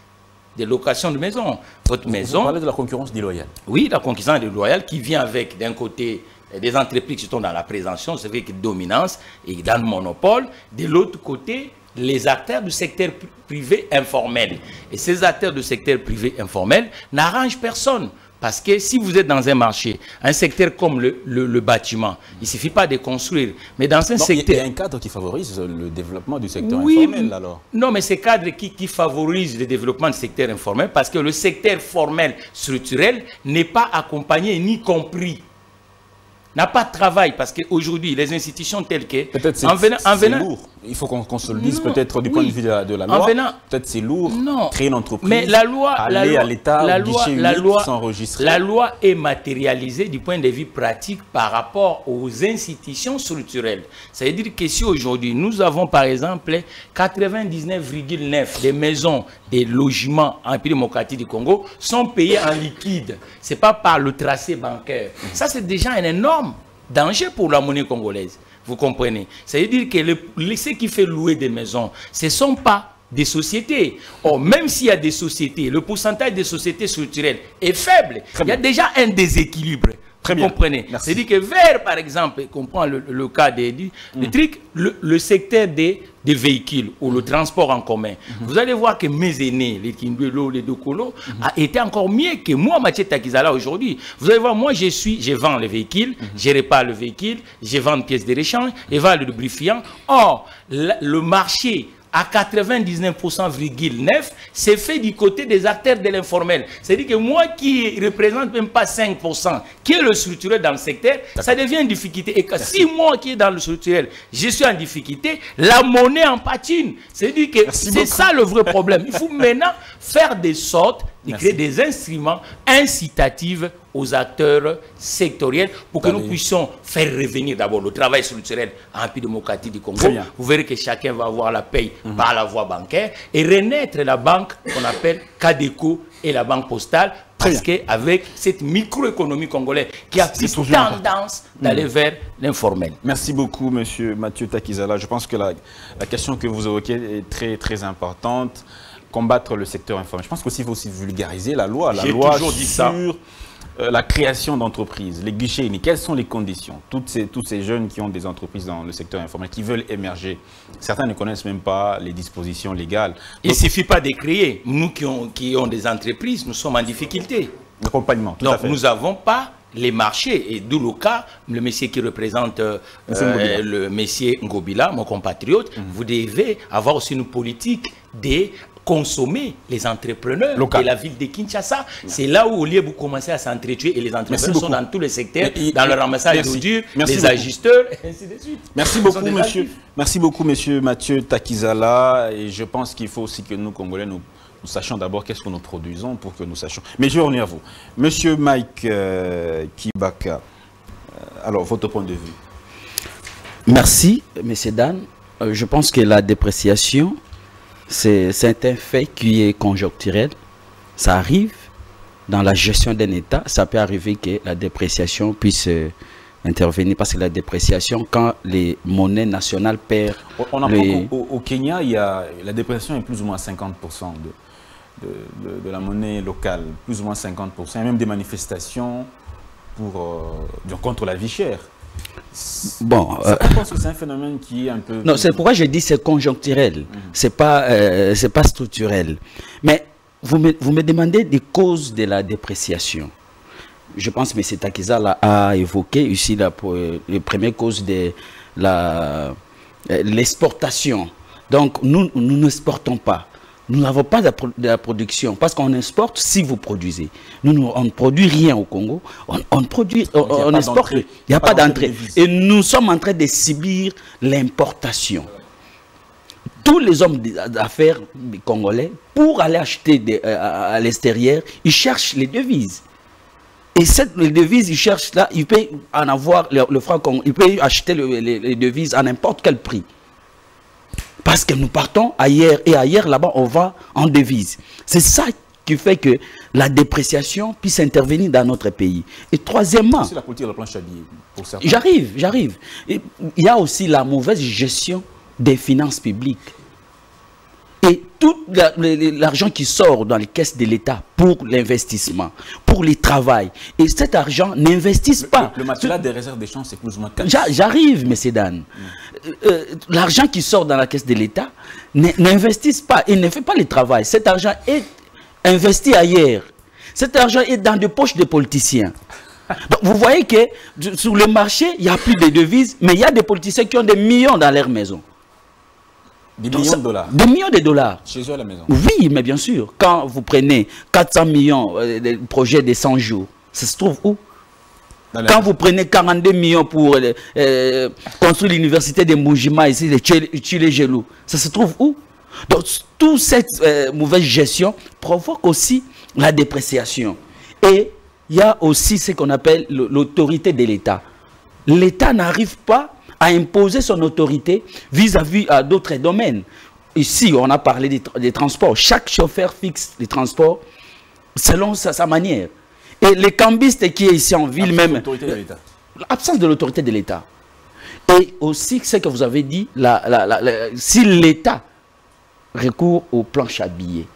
de location de maison. Votre maison... Vous parlez de la concurrence déloyale. Oui, la concurrence déloyale qui vient avec, d'un côté, des entreprises qui sont dans la présomption, c'est vrai que dominance et dans le monopole. De l'autre côté, les acteurs du secteur privé informel. Et ces acteurs du secteur privé informel n'arrangent personne. Parce que si vous êtes dans un marché, un secteur comme le bâtiment, il ne suffit pas de construire. Mais dans un secteur... Il y a un cadre qui favorise le développement du secteur informel, alors. Non, mais c'est cadre qui favorise le développement du secteur informel parce que le secteur formel structurel n'est pas accompagné ni compris. N'a pas de travail parce qu'aujourd'hui, les institutions telles que... Peut-être c'est lourd. Il faut qu'on se le dise peut-être du point de vue de la loi. Peut-être c'est lourd. Non. Créer une entreprise. Mais la loi... Aller à l'État, s'enregistrer. La loi est matérialisée du point de vue pratique par rapport aux institutions structurelles. Ça veut dire que si aujourd'hui, nous avons par exemple 99,9% des maisons, des logements en République démocratique du Congo sont payés en liquide. Ce n'est pas par le tracé bancaire. Ça, c'est déjà un énorme danger pour la monnaie congolaise. Vous comprenez? Ça veut dire que ce qui fait louer des maisons, ce ne sont pas des sociétés. Or, même s'il y a des sociétés, le pourcentage des sociétés structurelles est faible. Il y a déjà un déséquilibre. Vous comprenez? C'est-à-dire que vers, par exemple, on prend le cas des trucs, le secteur des véhicules ou le transport en commun, vous allez voir que mes aînés, les Kimbelo, les Dokolo, a été encore mieux que moi, Mathieu Takizala, aujourd'hui. Vous allez voir, moi, je vends les véhicules, je répare le véhicule, je vends une pièce de rechange, je vends le lubrifiant. Or, le marché à 99,9%, c'est fait du côté des acteurs de l'informel. C'est-à-dire que moi qui ne représente même pas 5%, qui est le structurel dans le secteur, ça devient une difficulté. Et que si moi qui est dans le structurel, je suis en difficulté, la monnaie en patine. C'est-à-dire que c'est ça le vrai problème. Il faut maintenant faire des sortes de créer des instruments incitatifs aux acteurs sectoriels pour que nous puissions faire revenir d'abord le travail structurel en République démocratique du Congo. Vous verrez que chacun va avoir la paye par la voie bancaire et renaître la banque qu'on appelle Cadeco et la banque postale Parce qu'avec cette microéconomie congolaise qui a plus tendance d'aller vers l'informel. Merci beaucoup, monsieur Mathieu Takizala. Je pense que la question que vous évoquez est très, très importante. Combattre le secteur informel. Je pense qu'aussi il faut aussi vulgariser la loi. La loi sur la création d'entreprises, les guichets uniques. Quelles sont les conditions? Tous ces jeunes qui ont des entreprises dans le secteur informel, qui veulent émerger, certains ne connaissent même pas les dispositions légales. Il ne suffit pas de créer. Nous qui ont des entreprises, nous sommes en difficulté. L'accompagnement, tout à fait. Nous n'avons pas les marchés. Et d'où le cas, le monsieur qui représente le monsieur Ngobila, mon compatriote, vous devez avoir aussi une politique de consommer les entrepreneurs de la ville de Kinshasa. C'est là où, au lieu, vous commencez à s'entretuer et les entrepreneurs sont dans tous les secteurs, dans le ramassage d'ordures, les ajusteurs, et ainsi de suite. Merci beaucoup, monsieur Mathieu Takizala. Et je pense qu'il faut aussi que nous, Congolais, nous sachions d'abord qu'est-ce que nous produisons pour que nous sachions. Mais je vais revenir à vous. Monsieur Mike Kibaka, alors, votre point de vue. Merci, monsieur Dan. Je pense que la dépréciation, c'est un fait qui est conjoncturel. Ça arrive dans la gestion d'un État. Ça peut arriver que la dépréciation puisse intervenir. Parce que la dépréciation, quand les monnaies nationales perdent... On apprend qu'au Kenya, la dépréciation est plus ou moins 50% de la monnaie locale. Plus ou moins 50%. Il y a même des manifestations contre la vie chère. Bon, je pense que c'est un phénomène qui est un peu... Non, c'est pourquoi je dis c'est conjoncturel, c'est pas structurel. Mais vous me demandez des causes de la dépréciation. Je pense que M. Takizala a évoqué ici les premières causes de l'exportation. Donc, nous n'exportons pas. Nous n'avons pas de la production parce qu'on exporte si vous produisez. On ne produit rien au Congo. On exporte. Il n'y a pas d'entrée. Et nous sommes en train de subir l'importation. Tous les hommes d'affaires congolais, pour aller acheter à l'extérieur, ils cherchent les devises. Et les devises, ils cherchent là, ils peuvent en avoir le franc congolais, ils peuvent acheter les devises à n'importe quel prix. Parce que nous partons ailleurs et ailleurs, là-bas, on va en devise. C'est ça qui fait que la dépréciation puisse intervenir dans notre pays. Et troisièmement... C'est la politique de la planche à billets pour certains. J'arrive. Il y a aussi la mauvaise gestion des finances publiques. Et tout l'argent qui sort dans les caisses de l'État pour l'investissement, pour le travail, et cet argent n'investisse pas. Le matelas des réserves d'échange, c'est plus ou moins 4. J'arrive, M. Dan. L'argent qui sort dans la caisse de l'État n'investisse pas, il ne fait pas le travail. Cet argent est investi ailleurs. Cet argent est dans les poches des politiciens. Donc, vous voyez que sur le marché, il n'y a plus de devises, mais il y a des politiciens qui ont des millions dans leur maison. Des millions de dollars. Des millions de dollars. Chez eux à la maison. Oui, mais bien sûr. Quand vous prenez 400 millions de projets de 100 jours, ça se trouve où? Quand vous prenez 42 millions pour construire l'université de Mujima, ici, de Chile-Gelou, ça se trouve où? Donc, toute cette mauvaise gestion provoque aussi la dépréciation. Et il y a aussi ce qu'on appelle l'autorité de l'État. L'État n'arrive pas à imposer son autorité vis-à-vis d'autres domaines. Ici, on a parlé des transports. Chaque chauffeur fixe les transports selon sa manière. Et les cambistes qui est ici en ville même... L'absence de l'autorité de l'État. Et aussi, ce que vous avez dit, si l'État recourt aux planches à billets,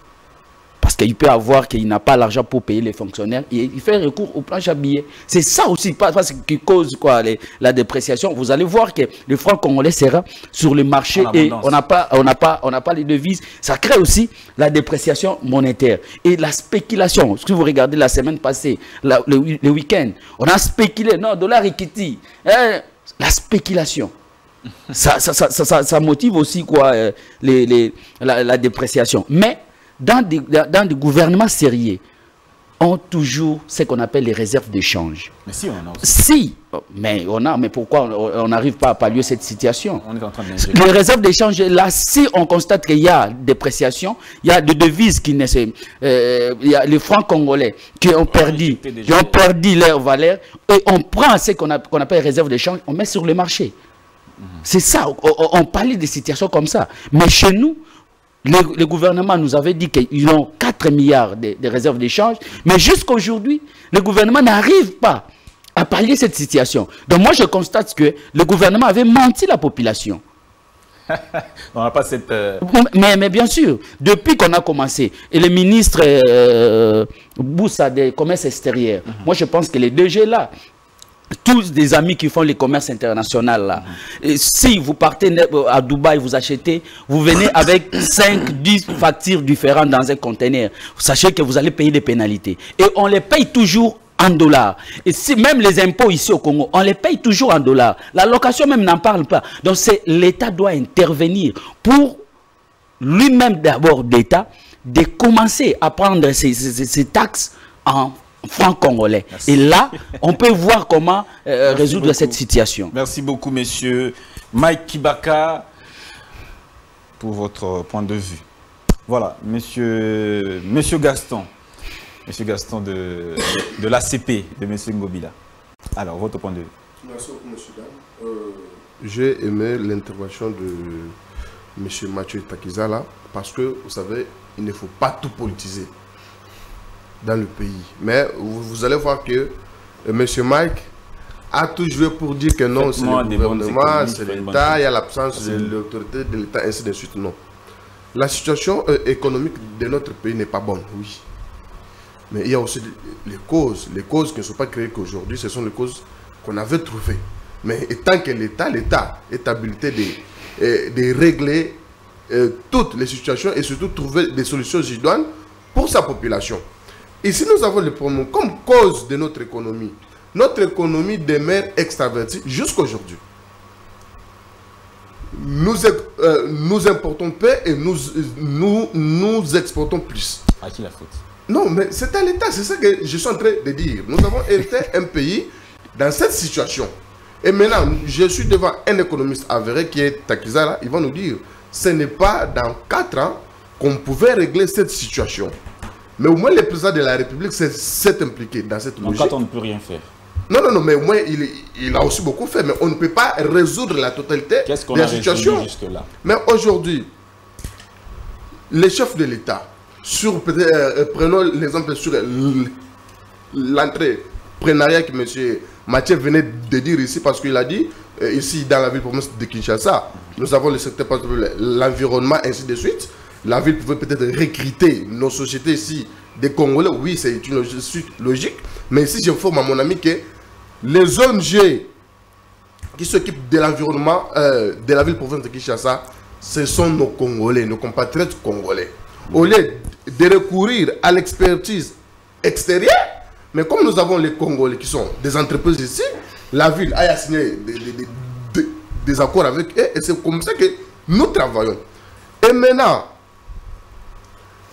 parce qu'il peut avoir qu'il n'a pas l'argent pour payer les fonctionnaires, il fait recours aux planches à billets. C'est ça aussi parce qui cause quoi, la dépréciation. Vous allez voir que le franc congolais sera sur le marché et on n'a pas les devises. Ça crée aussi la dépréciation monétaire. Et la spéculation, si vous regardez la semaine passée, le week-end, on a spéculé, non, dollar equity, la spéculation. Ça motive aussi quoi, la dépréciation. Mais dans des gouvernements sérieux, ont toujours ce qu'on appelle les réserves d'échange. Mais si, on en a aussi. Si, mais pourquoi on n'arrive pas à pallier cette situation? On est en train de les réserves d'échange, là, si on constate qu'il y a dépréciation, il y a des devises qui ne se... il y a les francs congolais qui ont perdu leur valeur, et on prend ce qu'on appelle réserve d'échange, on met sur le marché. C'est ça, on parlait de situations comme ça. Mais chez nous, Le gouvernement nous avait dit qu'ils ont 4 milliards de réserves d'échange, mais jusqu'à aujourd'hui, le gouvernement n'arrive pas à pallier cette situation. Donc moi, je constate que le gouvernement avait menti la population. On n'a pas cette... Mais bien sûr, depuis qu'on a commencé, et le ministre Boussa des commerces extérieurs, moi je pense que les DG là, tous des amis qui font les commerces internationaux là, et si vous partez à Dubaï, vous achetez, vous venez avec 5-10 factures différentes dans un conteneur, sachez que vous allez payer des pénalités. Et on les paye toujours en dollars. Et si même les impôts ici au Congo, on les paye toujours en dollars. La location même n'en parle pas. Donc l'État doit intervenir pour lui-même d'abord d'État, de commencer à prendre ces taxes en francs congolais. Merci. Et là, on peut voir comment résoudre cette situation. Merci beaucoup, monsieur Mike Kibaka, pour votre point de vue. Voilà, monsieur Gaston. Monsieur Gaston de l'ACP, de monsieur Ngobila. Alors, votre point de vue. Merci beaucoup, monsieur Dan. J'ai aimé l'intervention de monsieur Mathieu Takizala parce que, vous savez, il ne faut pas tout politiser dans le pays. Mais vous allez voir que monsieur Mike a tout joué pour dire que non, c'est le gouvernement, c'est l'État, il y a l'absence de l'autorité de l'État, ainsi de suite. Non. La situation économique de notre pays n'est pas bonne, oui. Mais il y a aussi les causes qui ne sont pas créées qu'aujourd'hui, ce sont les causes qu'on avait trouvées. Mais étant que l'État est habilité de régler toutes les situations et surtout trouver des solutions idoines pour sa population. Ici, nous avons le problème comme cause de notre économie. Notre économie demeure extravertie jusqu'à aujourd'hui. Nous importons peu et nous exportons plus. À qui la faute? Non, mais c'est à l'État, c'est ça que je suis en train de dire. Nous avons été un pays dans cette situation. Et maintenant, je suis devant un économiste avéré qui est Takizala. Il va nous dire, ce n'est pas dans 4 ans qu'on pouvait régler cette situation. Mais au moins, le président de la République s'est impliqué dans cette logique. En 4 ans, on ne peut rien faire. Non, mais au moins, il a aussi beaucoup fait. Mais on ne peut pas résoudre la totalité de la situation. Jusque-là? Mais aujourd'hui, les chefs de l'État, prenons l'exemple sur l'entrepreneuriat que M. Mathieu venait de dire ici, parce qu'il a dit, ici dans la ville province de Kinshasa, nous avons le secteur, l'environnement, ainsi de suite. La ville pouvait peut-être recruter nos sociétés ici, des Congolais, oui, c'est une logique. Mais ici, j'informe à mon ami que les ONG qui s'occupent de l'environnement de la ville province de Kinshasa, ce sont nos Congolais, nos compatriotes congolais. Au lieu de recourir à l'expertise extérieure, mais comme nous avons les Congolais qui sont des entreprises ici, la ville a signé des accords avec eux et c'est comme ça que nous travaillons. Et maintenant,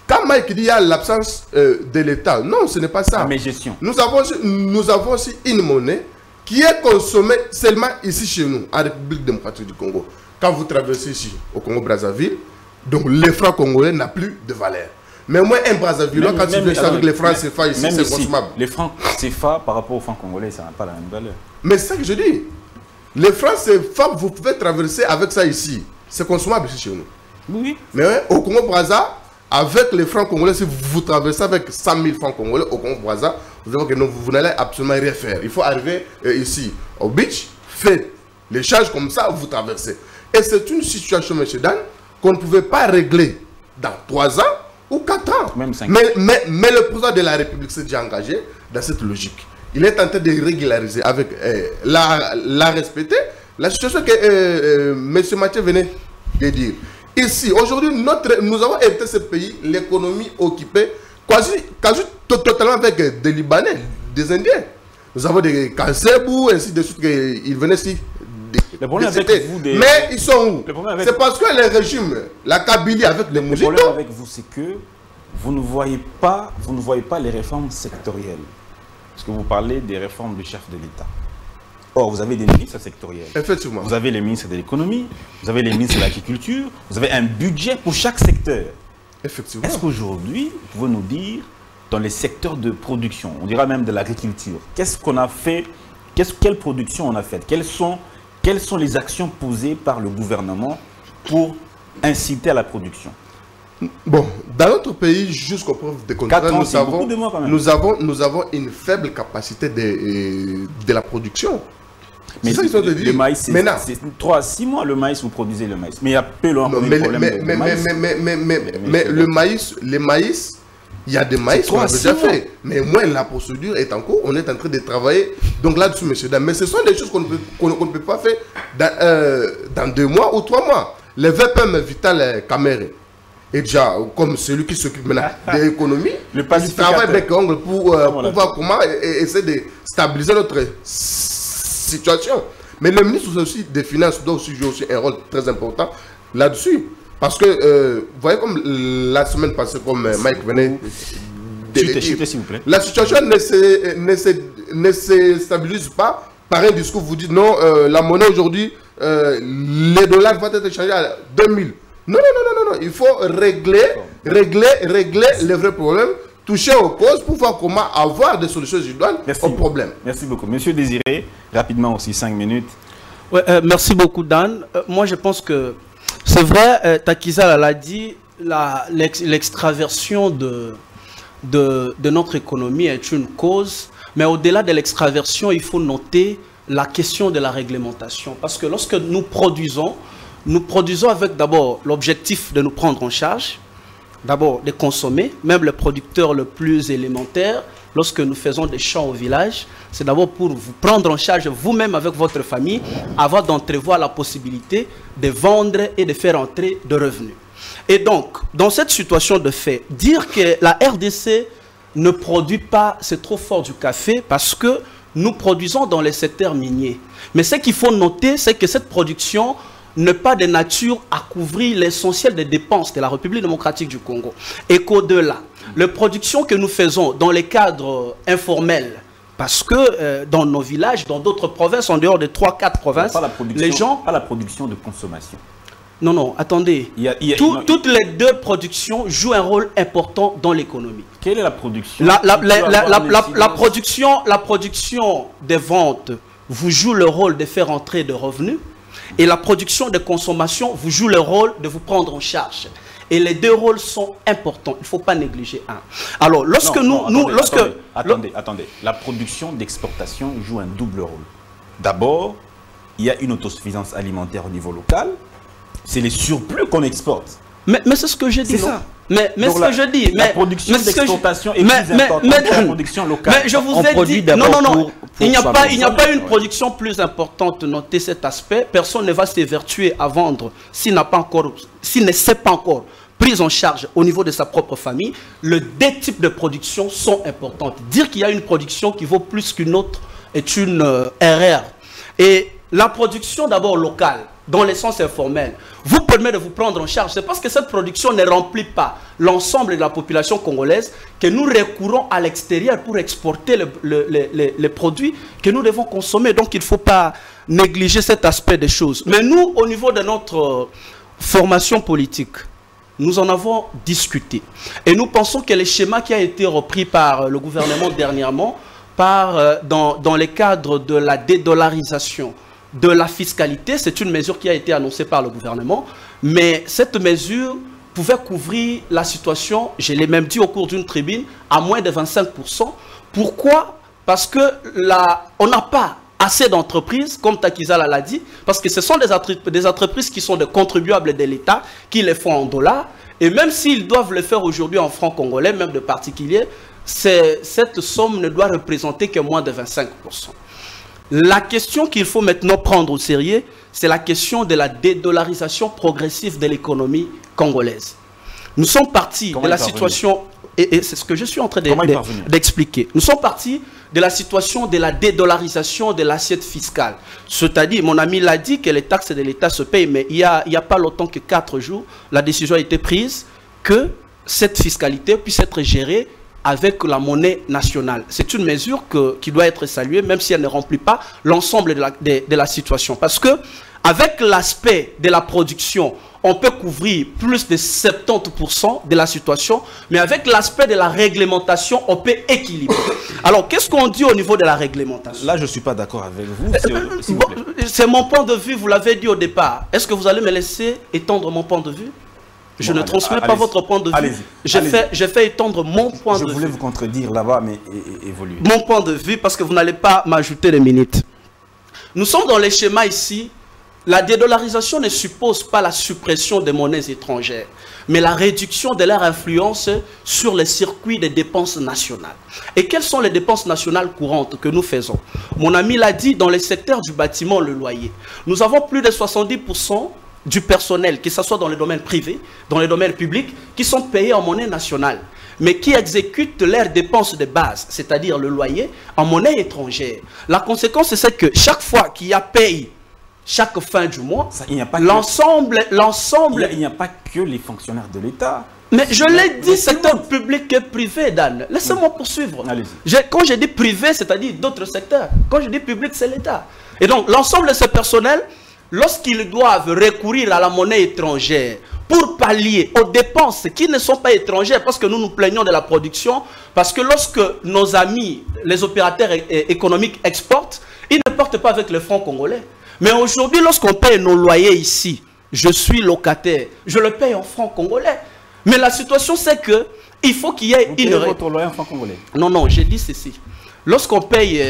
quand Mike dit qu'il y a l'absence de l'État, non, ce n'est pas ça. Mais gestion. Nous avons aussi une monnaie qui est consommée seulement ici chez nous, en République démocratique du Congo. Quand vous traversez ici, au Congo-Brazzaville, donc les francs congolais n'ont plus de valeur. Mais au moins un Brazzaville, quand tu veux avec les francs CFA ici, c'est consommable. Les francs CFA par rapport aux francs congolais, ça n'a pas la même valeur. Mais c'est ça que je dis. Les francs CFA, vous pouvez traverser avec ça ici. C'est consommable ici chez nous. Oui. Mais ouais, au Congo-Brazza, avec les francs congolais, si vous traversez avec 100 000 francs congolais au Congo-Brazza, vous savez que vous n'allez absolument rien faire. Il faut arriver ici, au beach, faites l'échange comme ça, vous traversez. Et c'est une situation, M. Dan, qu'on ne pouvait pas régler dans 3 ans ou 4 ans. Même 5 ans. Mais le président de la République s'est déjà engagé dans cette logique. Il est tenté de régulariser avec la respecter la situation que M. Mathieu venait de dire. Ici, aujourd'hui, nous avons hérité ce pays, l'économie occupée quasi totalement avec des Libanais, des Indiens. Nous avons des Kansebou, ainsi de suite, ils venaient ici. Mais ils sont où? C'est parce que les régimes, la Kabylie avec les Moujito. Le problème avec vous, c'est que vous ne voyez pas les réformes sectorielles. Parce que vous parlez des réformes du chef de l'État. Or, vous avez des ministres sectoriels. Effectivement. Vous avez les ministres de l'économie, vous avez les ministres de l'agriculture, vous avez un budget pour chaque secteur. Effectivement. Est-ce qu'aujourd'hui, vous pouvez nous dire, dans les secteurs de production, on dira même de l'agriculture, qu'est-ce qu'on a fait, quelle production on a faite, quelles sont les actions posées par le gouvernement pour inciter à la production? Bon, dans notre pays, jusqu'au preuve de contraire, nous avons une faible capacité de la production. Mais ça, le maïs, c'est 3 à 6 mois le maïs, vous produisez le maïs. Mais il y a peu longtemps mais le maïs, il y a des maïs qu'on a déjà fait. Mais moi, la procédure est en cours, on est en train de travailler. Donc là-dessus, monsieur Dam, mais ce sont des choses qu'on ne peut pas faire dans 2 mois ou 3 mois. Le VPM Vital Caméré est déjà comme celui qui s'occupe maintenant de l'économie. Il travaille avec Ongle pour voir comment essayer de stabiliser notre situation. Mais le ministre aussi des Finances doit aussi jouer aussi un rôle très important là-dessus. Parce que, vous voyez comme la semaine passée, comme Mike venait de dire, la situation ne se stabilise pas par un discours. Vous dites non, la monnaie aujourd'hui, les dollars vont être échangés à 2000. Non, il faut régler les vrais problèmes, toucher aux causes pour voir comment avoir des solutions idoines aux problèmes. Merci beaucoup. Monsieur Désiré, rapidement aussi, 5 minutes. Ouais, merci beaucoup, Dan. Moi, je pense que c'est vrai, Takizal l'a dit, l'extraversion de notre économie est une cause, mais au-delà de l'extraversion, il faut noter la question de la réglementation. Parce que lorsque nous produisons avec d'abord l'objectif de nous prendre en charge, d'abord de consommer, même le producteur le plus élémentaire, lorsque nous faisons des champs au village, c'est d'abord pour vous prendre en charge vous-même avec votre famille, avant d'entrevoir la possibilité de vendre et de faire entrer de revenus. Et donc, dans cette situation de fait, dire que la RDC ne produit pas, c'est trop fort du café, parce que nous produisons dans les secteurs miniers. Mais ce qu'il faut noter, c'est que cette production n'est pas de nature à couvrir l'essentiel des dépenses de la République démocratique du Congo. Et qu'au-delà, les productions que nous faisons dans les cadres informels, parce que dans nos villages, dans d'autres provinces, en dehors de 3-4 provinces, les gens... Pas la production de consommation. Non, attendez. Toutes les deux productions jouent un rôle important dans l'économie. Quelle est la production? La production des ventes vous joue le rôle de faire entrer de revenus. Et la production de consommation vous joue le rôle de vous prendre en charge. Et les deux rôles sont importants. Il ne faut pas négliger un. Alors, lorsque Attendez. La production d'exportation joue un double rôle. D'abord, il y a une autosuffisance alimentaire au niveau local. C'est les surplus qu'on exporte. Mais c'est ce que j'ai dit. C'est ça. Mais ce que je dis. La production d'exportation est plus importante que la production locale. Mais je vous ai dit. Non. Il n'y a pas une production plus importante. Notez cet aspect. Personne ne va s'évertuer à vendre s'il ne s'est pas encore prise en charge au niveau de sa propre famille. Les deux types de production sont importantes. Dire qu'il y a une production qui vaut plus qu'une autre est une erreur. Et la production d'abord locale, dans le sens informel, vous permet de vous prendre en charge. C'est parce que cette production ne remplit pas l'ensemble de la population congolaise que nous recourons à l'extérieur pour exporter les produits que nous devons consommer. Donc il ne faut pas négliger cet aspect des choses. Mais nous, au niveau de notre formation politique, nous en avons discuté. Et nous pensons que le schéma qui a été repris par le gouvernement dernièrement, dans le cadre de la dédollarisation de la fiscalité, c'est une mesure qui a été annoncée par le gouvernement, mais cette mesure pouvait couvrir la situation, je l'ai même dit au cours d'une tribune, à moins de 25%. Pourquoi? Parce que on n'a pas assez d'entreprises, comme Takizal l'a dit, parce que ce sont des entreprises qui sont des contribuables de l'État, qui les font en dollars, et même s'ils doivent le faire aujourd'hui en francs congolais, même de particuliers, cette somme ne doit représenter que moins de 25%. La question qu'il faut maintenant prendre au sérieux, c'est la question de la dédollarisation progressive de l'économie congolaise. Nous sommes partis de la situation, et c'est ce que je suis en train d'expliquer. Nous sommes partis de la situation de la dédollarisation de l'assiette fiscale. C'est-à-dire, mon ami l'a dit, que les taxes de l'État se payent, mais il n'y a pas longtemps que 4 jours, la décision a été prise que cette fiscalité puisse être gérée avec la monnaie nationale. C'est une mesure qui doit être saluée, même si elle ne remplit pas l'ensemble de la situation. Parce que, avec l'aspect de la production, on peut couvrir plus de 70% de la situation, mais avec l'aspect de la réglementation, on peut équilibrer. Alors, qu'est-ce qu'on dit au niveau de la réglementation? Là, je ne suis pas d'accord avec vous. C'est mon point de vue, vous l'avez dit au départ. Est-ce que vous allez me laisser étendre mon point de vue? Je ne transmets pas votre point de vue. J'ai fait étendre mon point de vue. Je voulais vous contredire là-bas, mais évoluer. Mon point de vue, parce que vous n'allez pas m'ajouter les minutes. Nous sommes dans les schémas ici. La dédollarisation ne suppose pas la suppression des monnaies étrangères, mais la réduction de leur influence sur les circuits des dépenses nationales. Et quelles sont les dépenses nationales courantes que nous faisons? Mon ami l'a dit, dans les secteurs du bâtiment, le loyer. Nous avons plus de 70% du personnel, que ce soit dans le domaine privé, dans le domaine public, qui sont payés en monnaie nationale, mais qui exécutent leurs dépenses de base, c'est-à-dire le loyer, en monnaie étrangère. La conséquence, c'est que chaque fois qu'il y a paye, chaque fin du mois, l'ensemble... Il n'y a pas que les fonctionnaires de l'État. Mais je l'ai dit, secteur public et privé, Dan. Laissez-moi poursuivre. Quand je dis privé, c'est-à-dire d'autres secteurs. Quand je dis public, c'est l'État. Et donc, l'ensemble de ces personnels, lorsqu'ils doivent recourir à la monnaie étrangère pour pallier aux dépenses qui ne sont pas étrangères, parce que nous nous plaignons de la production, parce que lorsque nos amis, les opérateurs économiques exportent, ils ne portent pas avec le franc congolais. Mais aujourd'hui, lorsqu'on paye nos loyers ici, je suis locataire, je le paye en franc congolais. Mais la situation, c'est que il faut qu'il y ait une... votre loyer en franc congolais? Non, non, j'ai dit ceci. Lorsqu'on paye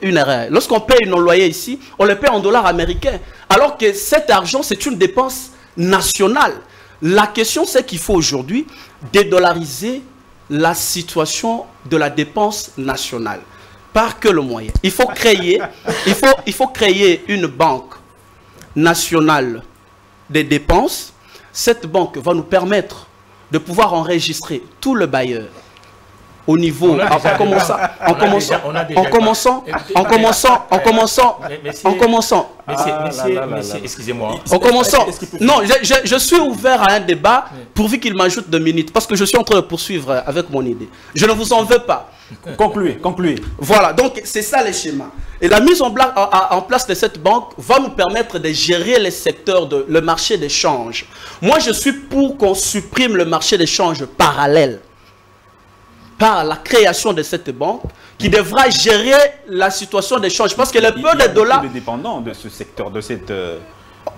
une erreur, lorsqu'on paye nos loyers ici, on le paye en dollars américains. Alors que cet argent, c'est une dépense nationale. La question, c'est qu'il faut aujourd'hui dédollariser la situation de la dépense nationale. Par que le moyen. Il faut créer, il faut créer une banque nationale des dépenses. Cette banque va nous permettre de pouvoir enregistrer tout le bailleur au niveau, en commençant, excusez-moi. En commençant, non, je suis ouvert à un débat pourvu qu'il m'ajoute 2 minutes, parce que je suis en train de poursuivre avec mon idée. Je ne vous en veux pas. Concluez, concluez. Voilà, donc c'est ça les schémas. Et la mise en place de cette banque va nous permettre de gérer les secteurs le marché des changes. Moi, je suis pour qu'on supprime le marché des changes parallèle par la création de cette banque qui devra gérer la situation des changes. Parce que le peu de dollars... dépendant de ce secteur, de cette...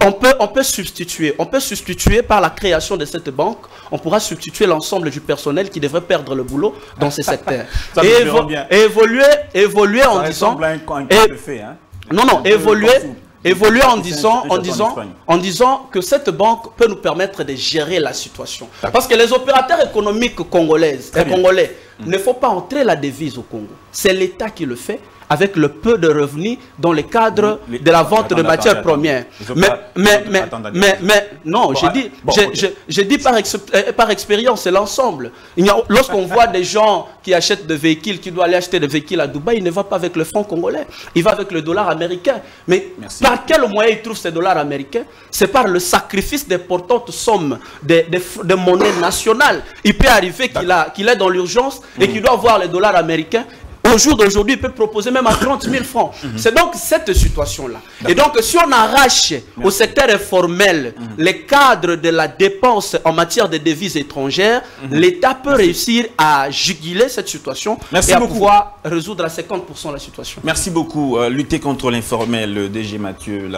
On peut substituer par la création de cette banque, on pourra substituer l'ensemble du personnel qui devrait perdre le boulot dans ces secteurs. Et évoluer en disant... Évoluer en disant que cette banque peut nous permettre de gérer la situation. Parce que les opérateurs économiques congolais ne faut pas entrer la devise au Congo. C'est l'État qui le fait avec le peu de revenus dans le cadre de la vente de matières premières. Mais non, j'ai dit par expérience, c'est l'ensemble. Lorsqu'on voit des gens qui achètent des véhicules, qui doivent aller acheter des véhicules à Dubaï, il ne va pas avec le franc congolais, il va avec le dollar américain. Mais par quel moyen il trouve ces dollars américains? C'est par le sacrifice d'importantes sommes de monnaie nationale. Il peut arriver qu'il est dans l'urgence et qu'il doit avoir les dollars américains. Au jour d'aujourd'hui, il peut proposer même à 30 000 francs. C'est donc cette situation-là. Et donc, si on arrache au secteur informel les cadres de la dépense en matière de devises étrangères, l'État peut réussir à juguler cette situation et à pouvoir résoudre à 50% la situation. Merci beaucoup. Lutter contre l'informel, le DG Mathieu.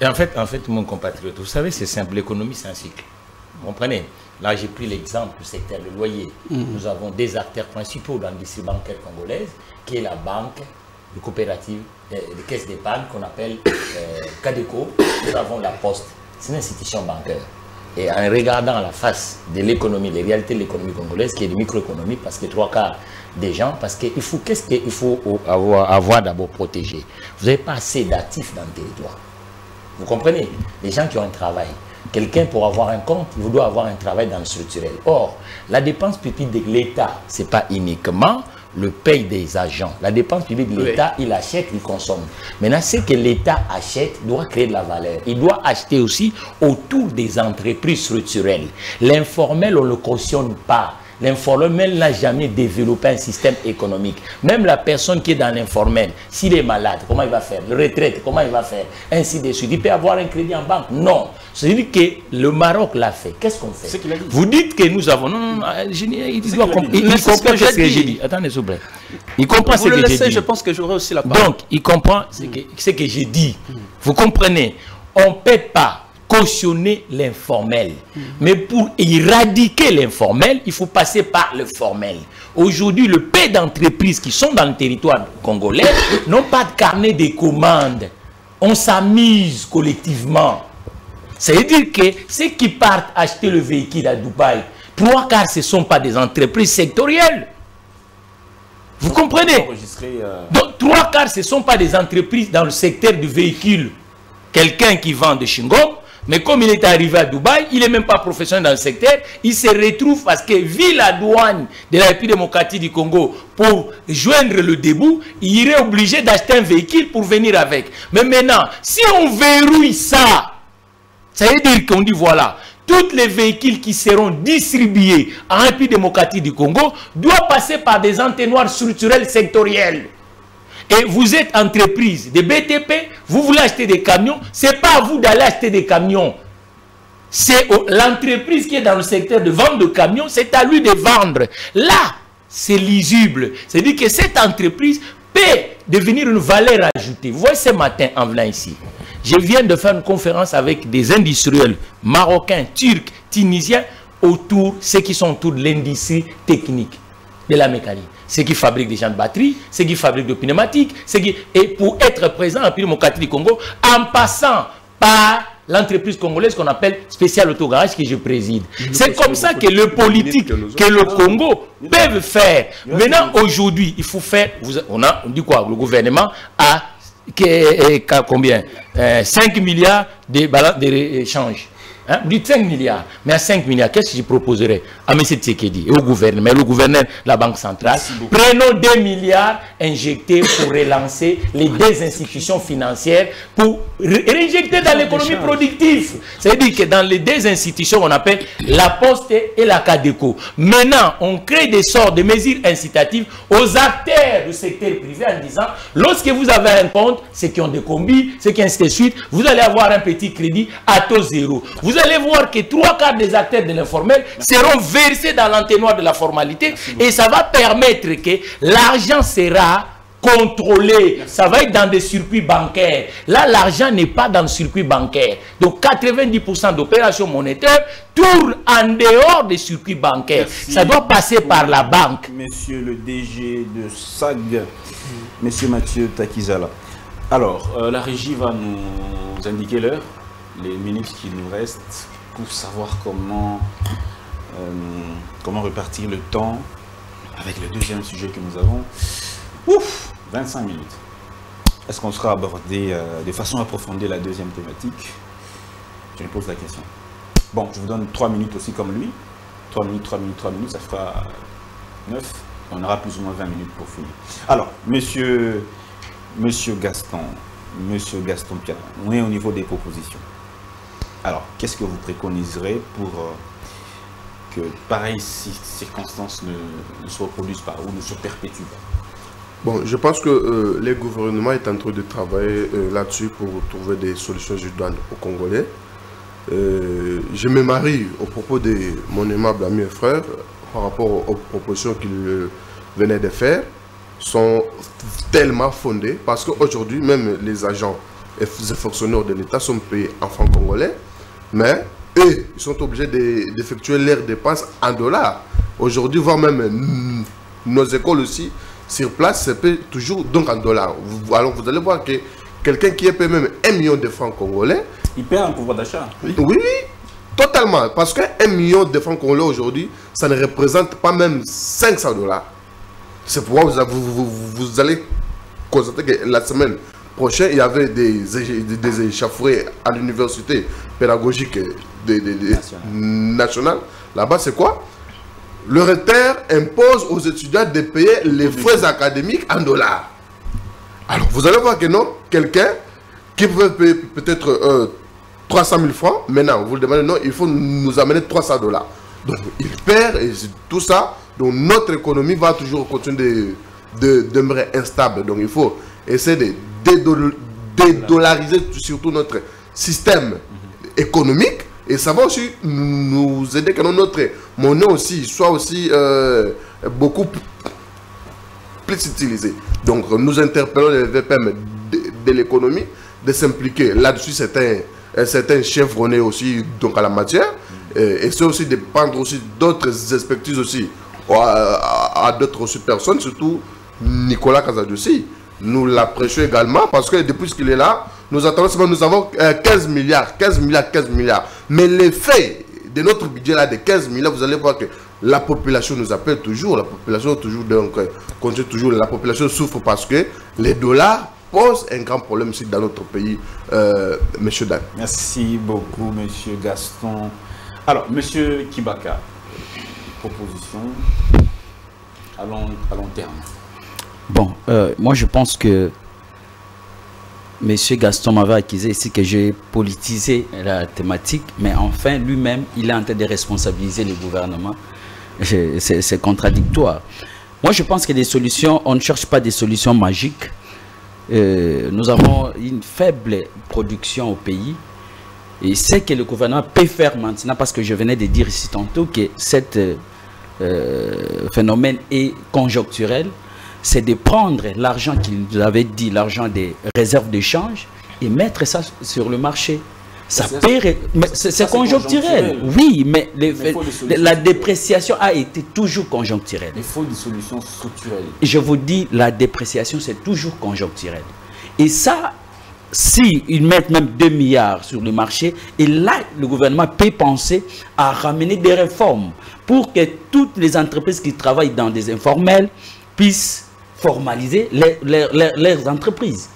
En fait, mon compatriote, vous savez, c'est simple. L'économie, c'est un cycle. Vous comprenez? Là, j'ai pris l'exemple du secteur de loyer. Nous avons des acteurs principaux dans l'industrie bancaire congolaise, qui est la banque, les coopératives, les caisses d'épargne qu'on appelle Cadeco. Nous avons la Poste. C'est une institution bancaire. Et en regardant la face de l'économie, les réalités de l'économie congolaise, qui est de microéconomie, parce que 3/4 des gens, parce qu'il faut, qu'est-ce qu'il faut avoir d'abord protégé? Vous n'avez pas assez d'actifs dans le territoire. Vous comprenez? Les gens qui ont un travail. Quelqu'un, pour avoir un compte, il doit avoir un travail dans le structurel. Or, la dépense publique de l'État, ce n'est pas uniquement le paye des agents. La dépense publique de l'État, il achète, il consomme. Maintenant, ce que l'État achète doit créer de la valeur. Il doit acheter aussi autour des entreprises structurelles. L'informel, on ne le cautionne pas. L'informel n'a jamais développé un système économique. Même la personne qui est dans l'informel, s'il est malade, comment il va faire? Le retraite, comment il va faire? Ainsi de suite. Il peut avoir un crédit en banque? Non. C'est-à-dire que le Maroc l'a fait. Qu'est-ce qu'on fait? Vous dites que nous avons... Non, il comprend ce que j'ai dit. Attendez, s'il vous plaît. Il comprend ce que j'ai dit. Je pense que j'aurai aussi la parole. Donc, il comprend ce que j'ai dit. Vous comprenez? On ne paie pas cautionner l'informel. Mais pour éradiquer l'informel, il faut passer par le formel. Aujourd'hui, le peu d'entreprises qui sont dans le territoire congolais n'ont pas de carnet de commandes. On s'amuse collectivement. Ça veut dire que ceux qui partent acheter le véhicule à Dubaï, 3/4 ce ne sont pas des entreprises sectorielles. Vous comprenez? Donc 3/4 ce ne sont pas des entreprises dans le secteur du véhicule. Quelqu'un qui vend de chewing-gum, mais comme il est arrivé à Dubaï, il n'est même pas professionnel dans le secteur, il se retrouve parce que vu la douane de la République démocratique du Congo pour joindre le debout, il irait obligé d'acheter un véhicule pour venir avec. Mais maintenant, si on verrouille ça, ça veut dire qu'on dit voilà, tous les véhicules qui seront distribués en République démocratique du Congo doivent passer par des entonnoirs structurels sectoriels. Et vous êtes entreprise de BTP, vous voulez acheter des camions, ce n'est pas à vous d'aller acheter des camions. C'est l'entreprise qui est dans le secteur de vente de camions, c'est à lui de vendre. Là, c'est lisible. C'est-à-dire que cette entreprise peut devenir une valeur ajoutée. Vous voyez ce matin en venant ici, je viens de faire une conférence avec des industriels marocains, turcs, tunisiens, autour, ceux qui sont autour de l'industrie technique, de la mécanique. Ceux qui fabriquent des gens de batterie, ceux qui fabriquent des pneumatiques, et pour être présent en République démocratique du Congo, en passant par l'entreprise congolaise qu'on appelle Spécial Autogarage que je préside. C'est comme ça que le politique, que le Congo peuvent faire. Maintenant, aujourd'hui, il faut faire, on dit quoi? Le gouvernement a combien 5 milliards de balance d'échange. Hein? Vous dites 5 milliards, mais à 5 milliards, qu'est-ce que je proposerais à M. Tshisekedi et au gouvernement, le gouverneur de la Banque centrale? Prenons 2 milliards injectés pour relancer les deux institutions financières, pour réinjecter dans l'économie productive. C'est-à-dire que dans les deux institutions, on appelle la Poste et la Cadeco. Maintenant, on crée des sortes de mesures incitatives aux acteurs du secteur privé en disant, lorsque vous avez un compte, ceux qui ont des combis, ceux qui ainsi de suite, vous allez avoir un petit crédit à taux zéro. Vous allez voir que 3/4 des acteurs de l'informel seront versés dans l'entonnoir de la formalité et ça va permettre que l'argent sera contrôlé. Ça va être dans des circuits bancaires. Là, l'argent n'est pas dans le circuit bancaire. Donc, 90% d'opérations monétaires tournent en dehors des circuits bancaires. Merci. Ça doit passer par la banque. Monsieur le DG de SAG, Monsieur Mathieu Takizala. Alors, la régie va nous indiquer l'heure, les minutes qui nous restent pour savoir comment repartir le temps avec le deuxième sujet que nous avons. Ouf, 25 minutes. Est-ce qu'on sera abordé de façon approfondie la deuxième thématique? Je me pose la question. Bon, je vous donne 3 minutes aussi comme lui. 3 minutes, ça fera 9. On aura plus ou moins 20 minutes pour finir. Alors, Monsieur Gaston Piana, on est au niveau des propositions. Alors, qu'est-ce que vous préconiserez pour que pareilles circonstances ne se reproduisent pas ou ne se perpétuent pas? Bon, je pense que le gouvernement est en train de travailler là-dessus pour trouver des solutions idoines aux Congolais. Je me marie au propos de mon aimable ami et frère par rapport aux propositions qu'il venait de faire sont tellement fondées parce qu'aujourd'hui, même les agents et les fonctionnaires de l'État sont payés en francs congolais, mais eux, ils sont obligés d'effectuer leurs dépenses en dollars. Aujourd'hui, voire même nos écoles aussi, sur place, c'est payé toujours donc en dollars. Alors vous allez voir que quelqu'un qui est payé même 1 million de francs congolais, il perd un pouvoir d'achat. Oui, totalement. Parce que 1 million de francs congolais aujourd'hui, ça ne représente pas même 500 $. C'est pourquoi vous allez constater que la semaine prochaine, il y avait des échauffourées à l'université pédagogique nationale. Là-bas, c'est quoi? Le recteur impose aux étudiants de payer les frais académiques en dollars. Alors, vous allez voir que non, quelqu'un qui pouvait payer peut-être 300 000 francs, maintenant, vous le demandez, non, il faut nous amener 300 $. Donc, il perd et tout ça. Donc, notre économie va toujours continuer de demeurer instable. Donc, il faut essayer de dédollariser surtout notre système économique. Et ça va aussi nous aider que notre monnaie aussi soit aussi beaucoup plus utilisée. Donc nous interpellons les VPM de l'économie de s'impliquer. Là-dessus, c'est certains chevronnés aussi donc à la matière. Et c'est aussi de prendre aussi d'autres expertises aussi à d'autres aussi personnes, surtout Nicolas Kazadjoussi. Nous l'apprécions également parce que depuis qu'il est là, nous avons 15 milliards. Mais l'effet de notre budget là de 15 milliards, vous allez voir que la population nous appelle toujours, la population la population souffre parce que les dollars posent un grand problème ici dans notre pays, monsieur Dan. Merci beaucoup, monsieur Gaston. Alors, monsieur Kibaka, proposition à long terme. Bon, moi je pense que monsieur Gaston m'avait accusé ici que j'ai politisé la thématique, mais enfin lui-même, il est en train de responsabiliser le gouvernement. C'est contradictoire. Moi je pense que des solutions, on ne cherche pas des solutions magiques. Nous avons une faible production au pays. Et c'est que le gouvernement peut faire maintenant, parce que je venais de dire ici tantôt que cet phénomène est conjoncturel, c'est de prendre l'argent qu'il nous avait dit, l'argent des réserves d'échange, et mettre ça sur le marché. C'est conjoncturel. Oui, mais la dépréciation a été toujours conjoncturelle. Il faut des solutions structurelles. Je vous dis, la dépréciation, c'est toujours conjoncturel. Et ça, si ils mettent même 2 milliards sur le marché, et là, le gouvernement peut penser à ramener des réformes pour que toutes les entreprises qui travaillent dans des informels puissent formaliser leurs entreprises.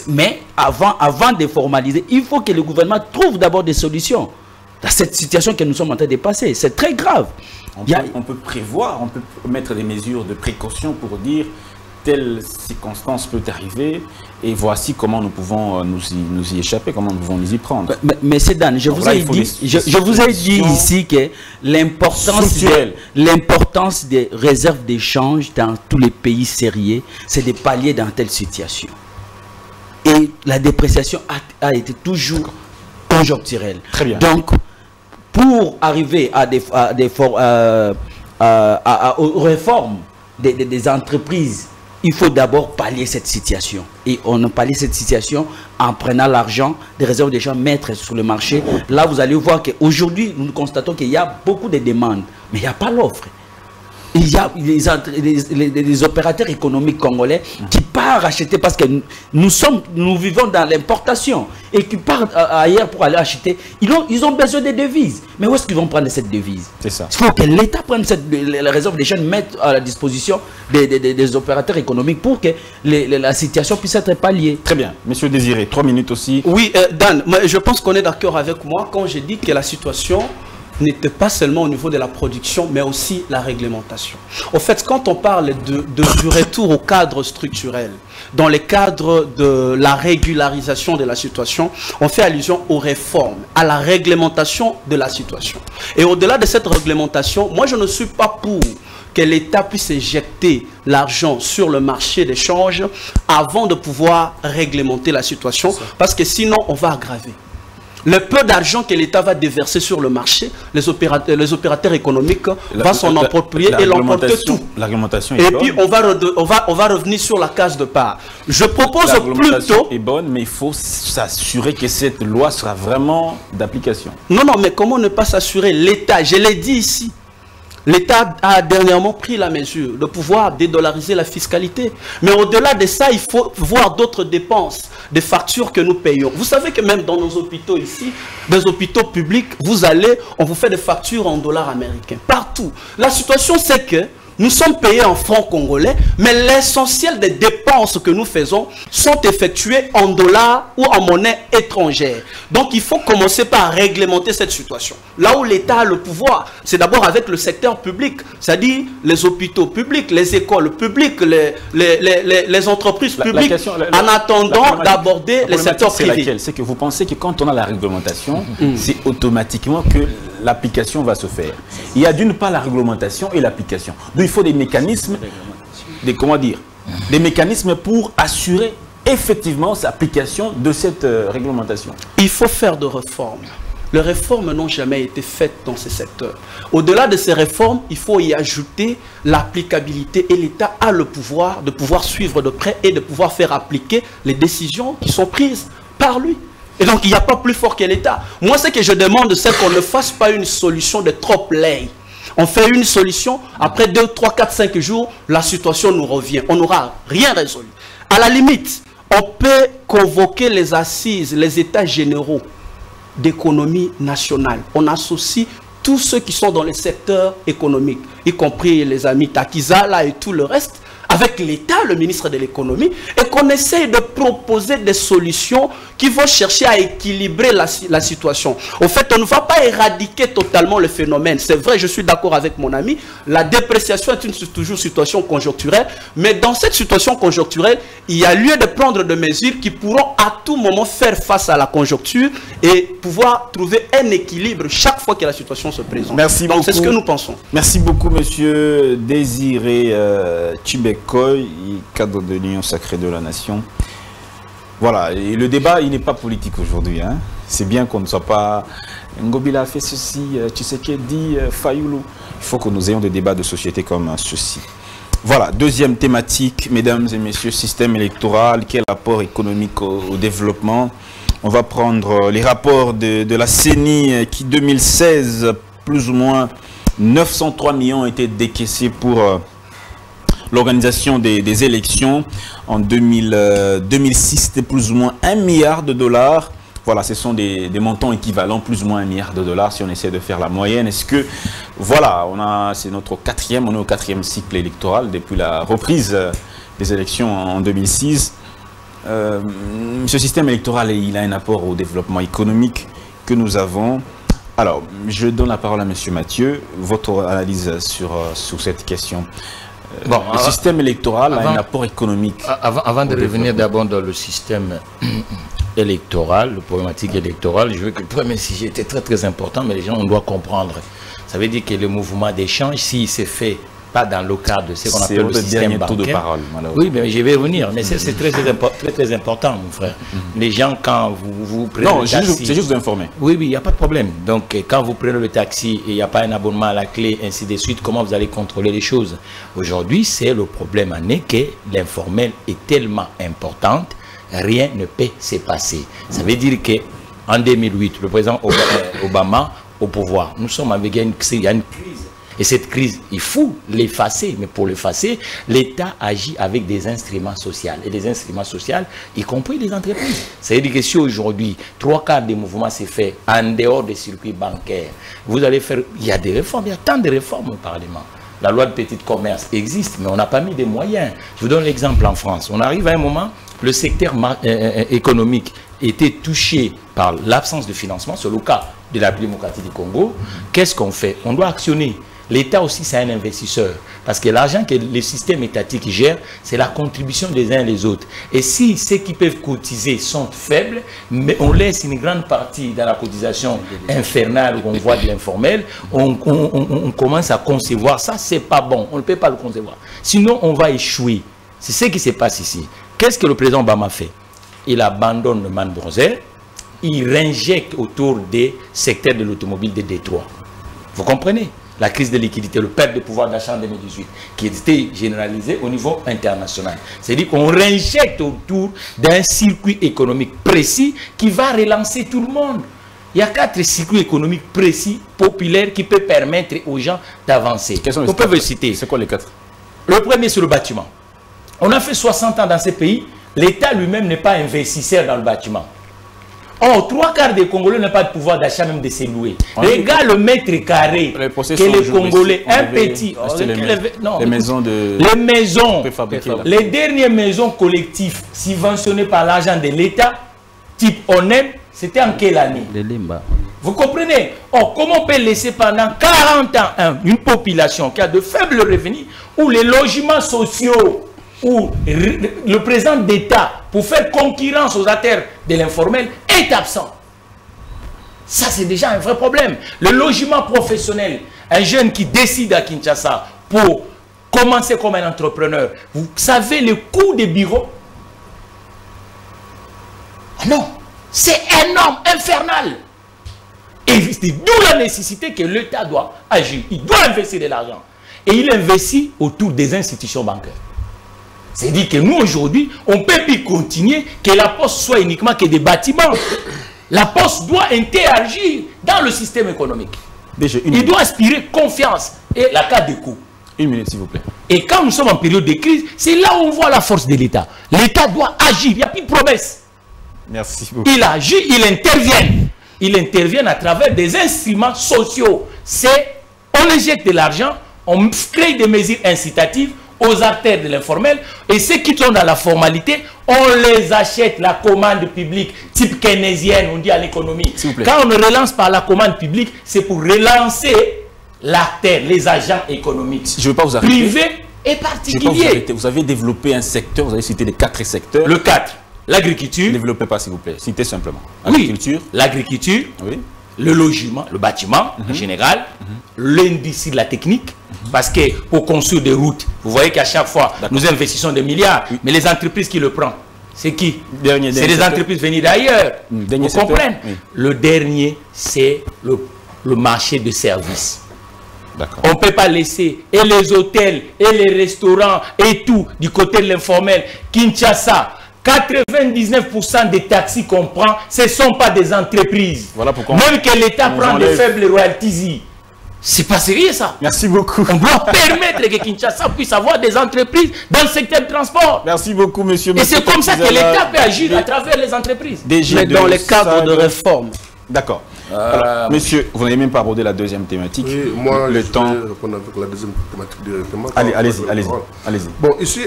Mais avant de formaliser, il faut que le gouvernement trouve d'abord des solutions dans cette situation que nous sommes en train de passer. C'est très grave. On peut prévoir, on peut mettre des mesures de précaution pour dire telle circonstance peut arriver et voici comment nous pouvons nous y échapper, comment nous pouvons nous y prendre. Mais c'est Dan, je vous ai dit ici que l'importance des réserves d'échange dans tous les pays sérieux, c'est de pallier dans telle situation. Et la dépréciation a été toujours conjoncturelle. Très bien. Donc, pour arriver aux réformes des entreprises, il faut d'abord pallier cette situation. Et on pallie cette situation en prenant l'argent des réserves d'échange, mettre sur le marché. Là, vous allez voir qu'aujourd'hui, nous constatons qu'il y a beaucoup de demandes, mais il n'y a pas l'offre. Il y a les opérateurs économiques congolais qui partent acheter parce que nous vivons dans l'importation et qui partent ailleurs pour aller acheter. Ils ont besoin de devises. Mais où est-ce qu'ils vont prendre cette devise? C'est ça. Il faut que l'État prenne les réserves des chaînes, mette à la disposition des opérateurs économiques pour que la situation puisse être palliée. Très bien. Monsieur Désiré, 3 minutes aussi. Oui, Dan, je pense qu'on est d'accord avec moi quand j'ai dit que la situation n'était pas seulement au niveau de la production, mais aussi la réglementation. Au fait, quand on parle du retour au cadre structurel, dans le cadre de la régularisation de la situation, on fait allusion aux réformes, à la réglementation de la situation. Et au-delà de cette réglementation, moi je ne suis pas pour que l'État puisse éjecter l'argent sur le marché d'échange avant de pouvoir réglementer la situation, parce que sinon on va aggraver. Le peu d'argent que l'État va déverser sur le marché, les opérateurs économiques vont s'en approprier et l'emporter tout. L'argumentation est bonne. Et puis on va revenir sur la case de part. Je propose plutôt... est bonne, mais il faut s'assurer que cette loi sera vraiment d'application. Non, mais comment ne pas s'assurer? L'État, je l'ai dit ici, l'État a dernièrement pris la mesure de pouvoir dédollariser la fiscalité. Mais au-delà de ça, il faut voir d'autres dépenses, des factures que nous payons. Vous savez que même dans nos hôpitaux ici, des hôpitaux publics, on vous fait des factures en dollars américains. Partout. La situation, c'est que nous sommes payés en francs congolais, mais l'essentiel des dépenses que nous faisons sont effectuées en dollars ou en monnaie étrangère. Donc il faut commencer par réglementer cette situation. Là où l'État a le pouvoir, c'est d'abord avec le secteur public, c'est-à-dire les hôpitaux publics, les écoles publiques, les entreprises publiques, en attendant d'aborder les secteurs privés. C'est que vous pensez que quand on a la réglementation, c'est automatiquement que l'application va se faire. Il y a d'une part la réglementation et l'application. Donc il faut des mécanismes, des mécanismes pour assurer effectivement l'application de cette réglementation. Il faut faire de réformes. Les réformes n'ont jamais été faites dans ce secteur. Au-delà de ces réformes, il faut y ajouter l'applicabilité et l'État a le pouvoir de pouvoir suivre de près et de pouvoir faire appliquer les décisions qui sont prises par lui. Et donc, il n'y a pas plus fort que l'État. Moi, ce que je demande, c'est qu'on ne fasse pas une solution de trop lait. On fait une solution, après 2, 3, 4, 5 jours, la situation nous revient. On n'aura rien résolu. À la limite, on peut convoquer les assises, les états généraux d'économie nationale. On associe tous ceux qui sont dans le secteur économique, y compris les amis Takizala et tout le reste, avec l'État, le ministre de l'économie, et qu'on essaye de proposer des solutions qui vont chercher à équilibrer la situation. Au fait, on ne va pas éradiquer totalement le phénomène. C'est vrai, je suis d'accord avec mon ami, la dépréciation est toujours une situation conjoncturelle, mais dans cette situation conjoncturelle, il y a lieu de prendre des mesures qui pourront à tout moment faire face à la conjoncture et pouvoir trouver un équilibre chaque fois que la situation se présente. Merci beaucoup. C'est ce que nous pensons. Merci beaucoup, monsieur Désiré Chibekoy, cadre de l'Union sacrée de la Nation. Voilà, et le débat, il n'est pas politique aujourd'hui. Hein. C'est bien qu'on ne soit pas... Ngobila a fait ceci, Tshisekedi, Fayoulou. Il faut que nous ayons des débats de société comme ceci. Voilà, deuxième thématique, mesdames et messieurs, système électoral, quel rapport économique au développement. On va prendre les rapports de la CENI qui, 2016, plus ou moins 903 millions ont été décaissés pour l'organisation des élections. En 2006, c'était plus ou moins 1 milliard de dollars. Voilà, ce sont des montants équivalents, plus ou moins 1 milliard de dollars, si on essaie de faire la moyenne. Est-ce que, voilà, c'est notre on est au 4e cycle électoral depuis la reprise des élections en 2006. Ce système électoral, il a un apport au développement économique que nous avons. Alors, je donne la parole à M. Mathieu. Votre analyse sur cette question. Bon, le système électoral a un apport économique. Avant de revenir d'abord dans le système électoral, le problématique électorale, je veux que le premier sujet était très très important, mais les gens, on doit comprendre. Ça veut dire que le mouvement d'échange, s'il s'est fait pas dans le cadre de ce qu'on appelle le système bancaire. De parole, oui, mais je vais revenir. Mais c'est très important, mon frère. Les gens, quand vous prenez le taxi... c'est juste d'informer. Oui, il n'y a pas de problème. Donc, quand vous prenez le taxi et il n'y a pas un abonnement à la clé, ainsi de suite, comment vous allez contrôler les choses? Aujourd'hui, c'est le problème en est que l'informel est tellement importante, rien ne peut se passer. Ça veut dire qu'en 2008, le président Obama au pouvoir, nous sommes avec il y a une crise. Et cette crise, il faut l'effacer. Mais pour l'effacer, l'État agit avec des instruments sociaux. Et des instruments sociaux, y compris les entreprises. Ça veut dire que si aujourd'hui, 3/4 des mouvements s'est fait en dehors des circuits bancaires, vous allez faire... Il y a des réformes, il y a tant de réformes au Parlement. La loi de petit commerce existe, mais on n'a pas mis des moyens. Je vous donne l'exemple en France. On arrive à un moment, le secteur économique était touché par l'absence de financement. C'est le cas de la République démocratique du Congo. Qu'est-ce qu'on fait? On doit actionner. L'État aussi, c'est un investisseur. Parce que l'argent que le système étatique gère, c'est la contribution des uns et des autres. Et si ceux qui peuvent cotiser sont faibles, mais on laisse une grande partie dans la cotisation infernale où on voit de l'informel, on commence à concevoir ça, c'est pas bon. On ne peut pas le concevoir. Sinon, on va échouer. C'est ce qui se passe ici. Qu'est-ce que le président Obama fait? Il abandonne le Man Bronzer, il réinjecte autour des secteurs de l'automobile de Détroit. Vous comprenez? La crise de liquidité, le perte de pouvoir d'achat en 2018, qui était généralisé au niveau international. C'est-à-dire qu'on réinjecte autour d'un circuit économique précis qui va relancer tout le monde. Il y a 4 circuits économiques précis, populaires, qui peuvent permettre aux gens d'avancer. On peut les citer. C'est quoi les 4? Le premier, c'est le bâtiment. On a fait 60 ans dans ces pays. L'État lui-même n'est pas investisseur dans le bâtiment. Or, 3/4 des Congolais n'ont pas de pouvoir d'achat même de se louer. Regarde le mètre carré que les Congolais, un petit... Les maisons de... Les maisons, les dernières maisons collectives subventionnées par l'argent de l'État, type ONEM, c'était en quelle année? Vous comprenez? Or, comment on peut laisser pendant 40 ans une population qui a de faibles revenus, où les logements sociaux, où le président d'État, pour faire concurrence aux acteurs de l'informel, est absent. Ça, c'est déjà un vrai problème. Le logement professionnel, un jeune qui décide à Kinshasa pour commencer comme un entrepreneur, vous savez le coût des bureaux? Ah non, c'est énorme, infernal. Et c'est d'où la nécessité que l'État doit agir. Il doit investir de l'argent. Et il investit autour des institutions bancaires. C'est-à-dire que nous, aujourd'hui, on ne peut plus continuer que la poste soit uniquement que des bâtiments. La poste doit interagir dans le système économique. Il doit aspirer confiance et la carte de coût. Une minute, s'il vous plaît. Et quand nous sommes en période de crise, c'est là où on voit la force de l'État. L'État doit agir, il n'y a plus de promesse. Merci beaucoup. Il agit, il intervient. Il intervient à travers des instruments sociaux. On injecte de l'argent, on crée des mesures incitatives aux acteurs de l'informel, et ceux qui sont dans la formalité, on les achète la commande publique, type keynésienne, on dit à l'économie. Quand on relance par la commande publique, c'est pour relancer l'acteur, les agents économiques. Je ne veux pas vous arrêter. Privés et particuliers. Vous avez développé un secteur, vous avez cité les 4 secteurs. Le 4, l'agriculture. Ne développez pas, s'il vous plaît. Citez simplement. Agriculture. Oui, l'agriculture. Oui. Le logement, le bâtiment en général, l'industrie de la technique, parce que pour construire des routes, vous voyez qu'à chaque fois, nous investissons des milliards, mais les entreprises qui le prennent, c'est qui? C'est des entreprises venues d'ailleurs. Vous comprenez? Le dernier, c'est le marché de services. On ne peut pas laisser et les hôtels, et les restaurants, et tout, du côté de l'informel. Kinshasa, 99% des taxis qu'on prend, ce ne sont pas des entreprises. Voilà pourquoi même que l'État prend de faibles royalties. C'est pas sérieux ça. Merci beaucoup. On doit permettre que Kinshasa puisse avoir des entreprises dans le secteur du transport. Merci beaucoup, monsieur. Et c'est comme ça que l'État peut agir à travers les entreprises. Mais dans les cadres de réforme. D'accord. Monsieur, vous n'avez même pas abordé la deuxième thématique. Oui, moi, le temps. Je vais répondre avec la deuxième thématique directement. Allez-y. Bon, ici,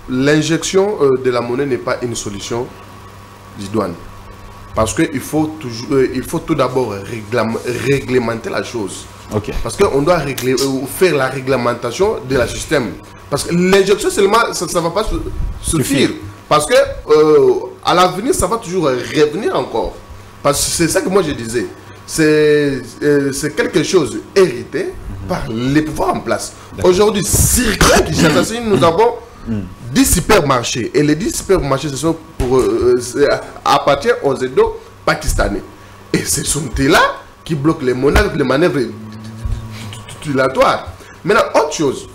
l'injection de la monnaie n'est pas une solution du douane. Parce qu'il faut tout d'abord réglementer la chose. Parce qu'on doit faire la réglementation de la système. Parce que l'injection seulement, ça ne va pas suffire. Parce que à l'avenir, ça va toujours revenir encore. Parce que c'est ça que moi je disais. C'est quelque chose hérité par les pouvoirs en place. Aujourd'hui, nous avons 10 supermarchés. Et les 10 supermarchés, ce sont appartiennent aux États pakistanais. Et ce sont là qui bloquent les manœuvres dilatoires. Maintenant, autre chose.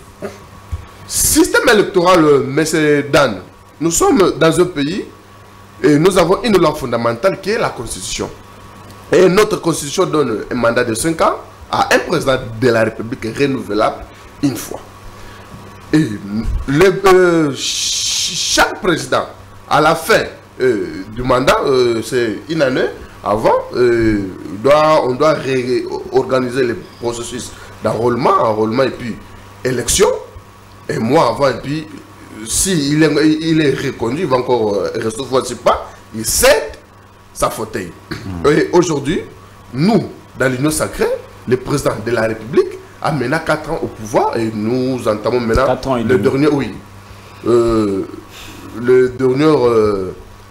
Système électoral, M. Dan, nous sommes dans un pays et nous avons une loi fondamentale qui est la Constitution. Et notre Constitution donne un mandat de 5 ans à un président de la République renouvelable une fois. Et chaque président, à la fin du mandat, c'est une année avant, on doit organiser le processus d'enrôlement et puis élection. Et moi avant, et puis s'il est reconduit, il va encore recevoir, si pas, il cède sa fauteuil. Et aujourd'hui, nous, dans l'Union sacrée, le président de la République a maintenant 4 ans au pouvoir et nous entamons maintenant le dernier, le dernier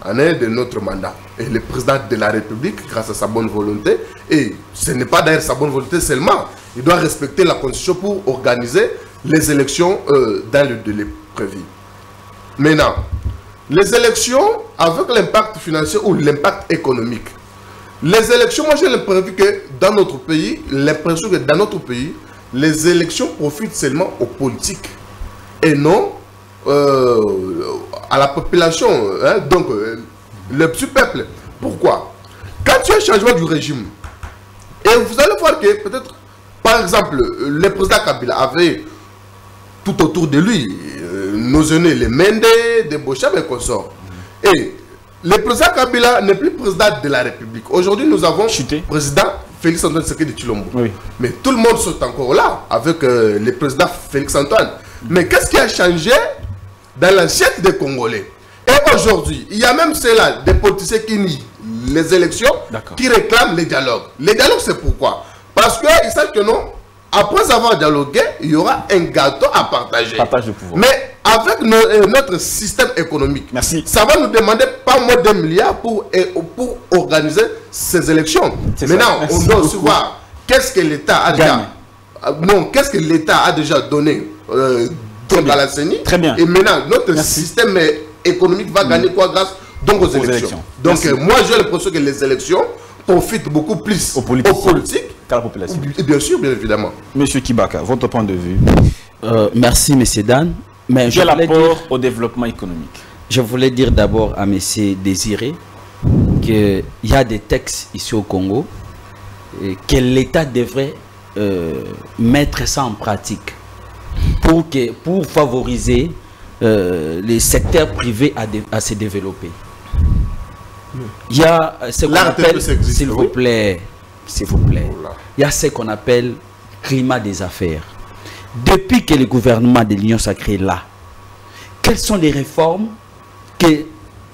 année de notre mandat. Et le président de la République, grâce à sa bonne volonté, et ce n'est pas d'ailleurs sa bonne volonté seulement, il doit respecter la Constitution pour organiser les élections dans le délai prévu. Maintenant, les élections avec l'impact financier ou l'impact économique. Les élections, moi j'ai l'impression que dans notre pays, les élections profitent seulement aux politiques et non à la population, hein, donc le petit peuple. Pourquoi? Quand il y a un changement du régime, et vous allez voir que peut-être, par exemple, le président Kabila avait tout autour de lui nos aînés, les Mende, des Bocham et consorts. Et le président Kabila n'est plus président de la République. Aujourd'hui, nous avons président Félix Antoine Tshisekedi Tshilombo. Mais tout le monde sont encore là avec le président Félix Antoine. Mais qu'est-ce qui a changé dans l'assiette des Congolais? Et aujourd'hui, il y a même ceux-là, des politiciens qui nient les élections, qui réclament les dialogues. Les dialogues, c'est pourquoi? Parce qu'ils savent que non, après avoir dialogué, il y aura un gâteau à partager. Mais avec notre système économique, ça va nous demander pas moins d'1 milliard pour organiser ces élections. Maintenant, on doit aussi voir qu'est-ce que l'État a déjà... Non, qu'est-ce que l'État a déjà donné à la CENI. Très bien. Et maintenant, notre système économique va gagner quoi grâce donc aux élections. Donc, moi, j'ai l'impression que les élections profitent beaucoup plus aux politiques qu'à la population. Bien sûr, bien évidemment. Monsieur Kibaka, votre point de vue? Merci, monsieur Dan. Mais quel apport au développement économique? Je voulais dire d'abord à M. Désiré qu'il y a des textes ici au Congo et que l'État devrait mettre ça en pratique pour favoriser les secteurs privés à se développer. Il y a ce qu'on appelle, s'il vous plaît, il y a ce qu'on appelle climat des affaires. Depuis que le gouvernement de l'Union sacrée est là, quelles sont les réformes que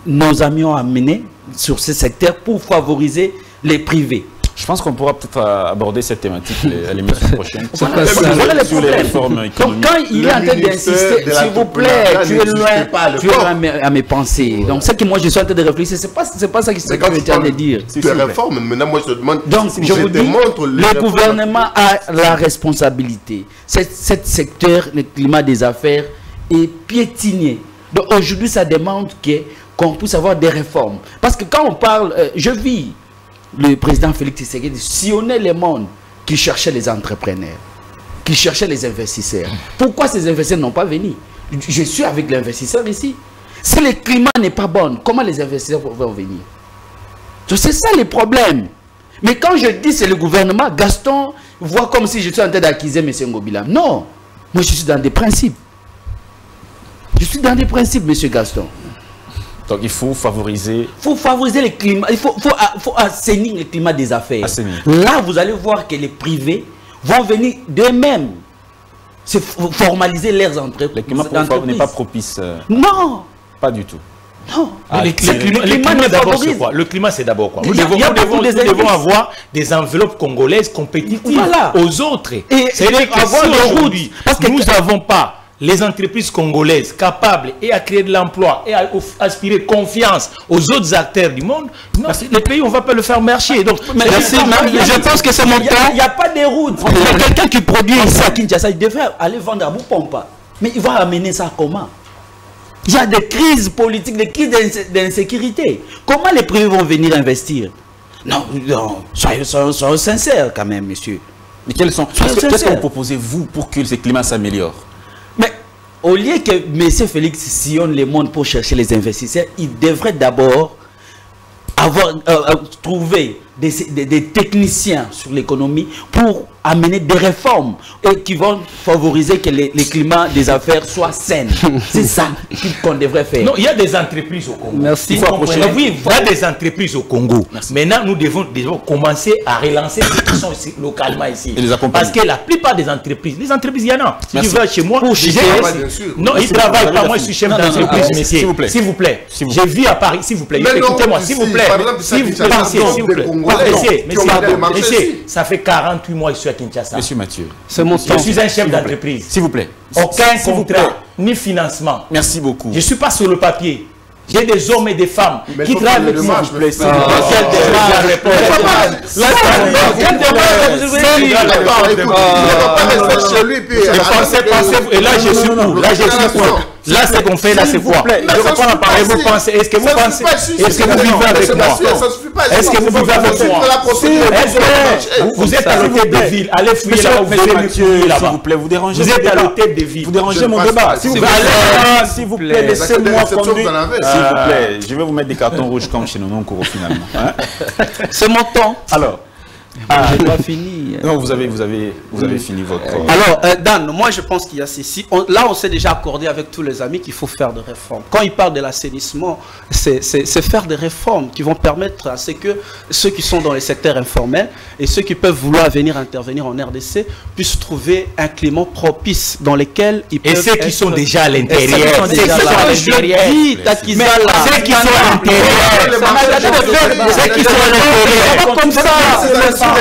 nos amis ont amenées sur ce secteur pour favoriser les privés? Je pense qu'on pourra peut-être aborder cette thématique à l'émission prochaine. Voilà les problèmes. Donc, quand il est en train d'insister, s'il vous plaît, tu es loin à mes pensées. Donc, ce que moi je suis en train de réfléchir, c'est pas ça que je suis en train de dire. Tu réformes, maintenant moi je te demande. Donc, je vous dis, le gouvernement a la responsabilité. Ce secteur, le climat des affaires, est piétiné. Donc, aujourd'hui, ça demande qu'on puisse avoir des réformes. Parce que quand on parle, je vis le président Félix Tshisekedi sillonnait le monde qui cherchait les entrepreneurs, qui cherchait les investisseurs. Pourquoi ces investisseurs n'ont pas venu? Je suis avec l'investisseur ici. Si le climat n'est pas bon, comment les investisseurs vont venir? C'est ça le problème. Mais quand je dis c'est le gouvernement, Gaston voit comme si je suis en train d'accuser M. Ngobila. Non, moi je suis dans des principes. Je suis dans des principes, M. Gaston. Donc il faut favoriser... Il faut favoriser le climat, il faut assainir le climat des affaires. Assainir. Là, vous allez voir que les privés vont venir d'eux-mêmes se formaliser leurs entreprises. Le climat n'est pas propice. Non. Pas du tout. Non. Le climat d'abord c'est quoi? Le climat c'est d'abord quoi? Nous devons avoir des enveloppes congolaises compétitives aux autres. C'est-à-dire qu'aujourd'hui, parce que nous n'avons pas les entreprises congolaises capables et à créer de l'emploi et à aspirer confiance aux autres acteurs du monde, non, les pays, on ne va pas le faire marcher. Donc, je pense que c'est mon temps. Il n'y a pas de route. Il y a quelqu'un qui produit ici à Kinshasa, il devrait aller vendre à Boupompa. Mais il va amener ça comment? Il y a des crises politiques, des crises d'insécurité. Comment les privés vont venir investir? Non, soyez sincères quand même, monsieur. Mais qu'est-ce que vous proposez, vous, pour que ce climat s'améliore? Mais au lieu que M. Félix sillonne le monde pour chercher les investisseurs, il devrait d'abord trouver des techniciens sur l'économie pour amener des réformes et qui vont favoriser que les climats des affaires soient sains. C'est ça qu'on devrait faire. Non, il y a des entreprises au Congo. Merci. Il y a des entreprises au Congo. Merci. Maintenant, nous devons commencer à relancer ceux qui sont ici, localement ici. Parce que la plupart des entreprises, il y en a. Si tu vas chez moi, non, ils ne travaillent pas. Moi, je suis chef d'entreprise, messieurs. S'il vous plaît. Je vis à Paris. S'il vous plaît. Écoutez-moi, s'il vous plaît. S'il vous plaît. Messieurs, ça fait 48 mois que je suis à Kinshasa. Monsieur Mathieu, je suis un chef d'entreprise. S'il vous plaît. Aucun contrat, ni financement. Merci beaucoup. Je ne suis pas sur le papier. J'ai des hommes et des femmes qui travaillent avec moi. Et là, je suis où? Là, je suis où? Là, ce qu'on fait, là, c'est quoi? Je reprends la parole. Vous pensez, est-ce que vous pensez, est-ce que vous vivez avec moi? Est-ce que vous vivez avec moi? Vous êtes à l'hôtel de ville. Allez fouiller là-bas. S'il vous plaît, vous dérangez. Vous êtes à l'hôtel de ville. Vous dérangez mon débat. S'il vous plaît, laissez-moi conduire. S'il vous plaît, je vais vous mettre des cartons rouges comme chez nos cours finalement. C'est mon temps. Alors. Je dois finir. Non, vous avez fini votre... Alors, Dan, moi je pense qu'il y a ceci. Là, on s'est déjà accordé avec tous les amis qu'il faut faire des réformes. Quand il parle de l'assainissement, c'est faire des réformes qui vont permettre à ce que ceux qui sont dans les secteurs informels et ceux qui peuvent vouloir venir intervenir en RDC puissent trouver un climat propice dans lequel ils peuvent... Et ceux qui sont déjà à l'intérieur. Ceux qui sont à l'intérieur. Ceux qui sont à l'intérieur. Ceux qui sont à l'intérieur. Comme ça. Donc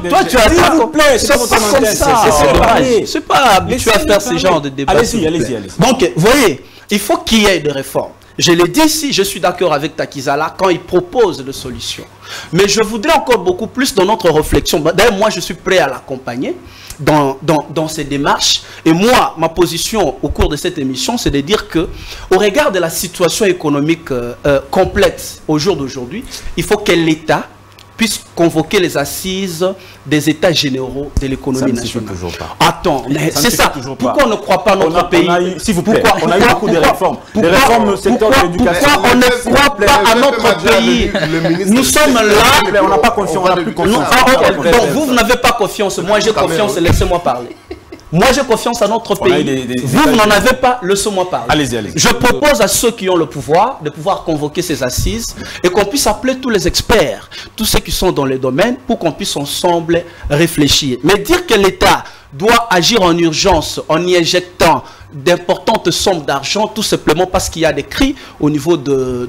toi tu as s'il vous plaît, c'est pas habitué à faire ce genre de débat. Allez-y. Donc vous voyez, il faut qu'il y ait des réformes. Je l'ai dit ici, je suis d'accord avec Takizala quand il propose des solutions. Mais je voudrais encore beaucoup plus dans notre réflexion. D'ailleurs, moi, je suis prêt à l'accompagner dans ces démarches. Et moi, ma position au cours de cette émission, c'est de dire que, au regard de la situation économique complète au jour d'aujourd'hui, il faut que l'État puisse convoquer les assises des états généraux de l'économie nationale. Toujours pas. Attends, c'est ça. Pourquoi on ne croit pas notre pays? S'il vous plaît, on a eu beaucoup de réformes. Des réformes au secteur de l'éducation. Pourquoi on ne croit pas à notre pays? Nous sommes là. On n'a pas confiance, on n'a plus confiance. Donc vous n'avez pas confiance. Moi j'ai confiance, laissez-moi parler. Moi, j'ai confiance à notre pays. Vous n'en avez pas, laissez-moi parler. Allez-y, allez-y. Je propose à ceux qui ont le pouvoir de pouvoir convoquer ces assises et qu'on puisse appeler tous les experts, tous ceux qui sont dans les domaines, pour qu'on puisse ensemble réfléchir. Mais dire que l'État doit agir en urgence en y injectant d'importantes sommes d'argent, tout simplement parce qu'il y a des cris au niveau de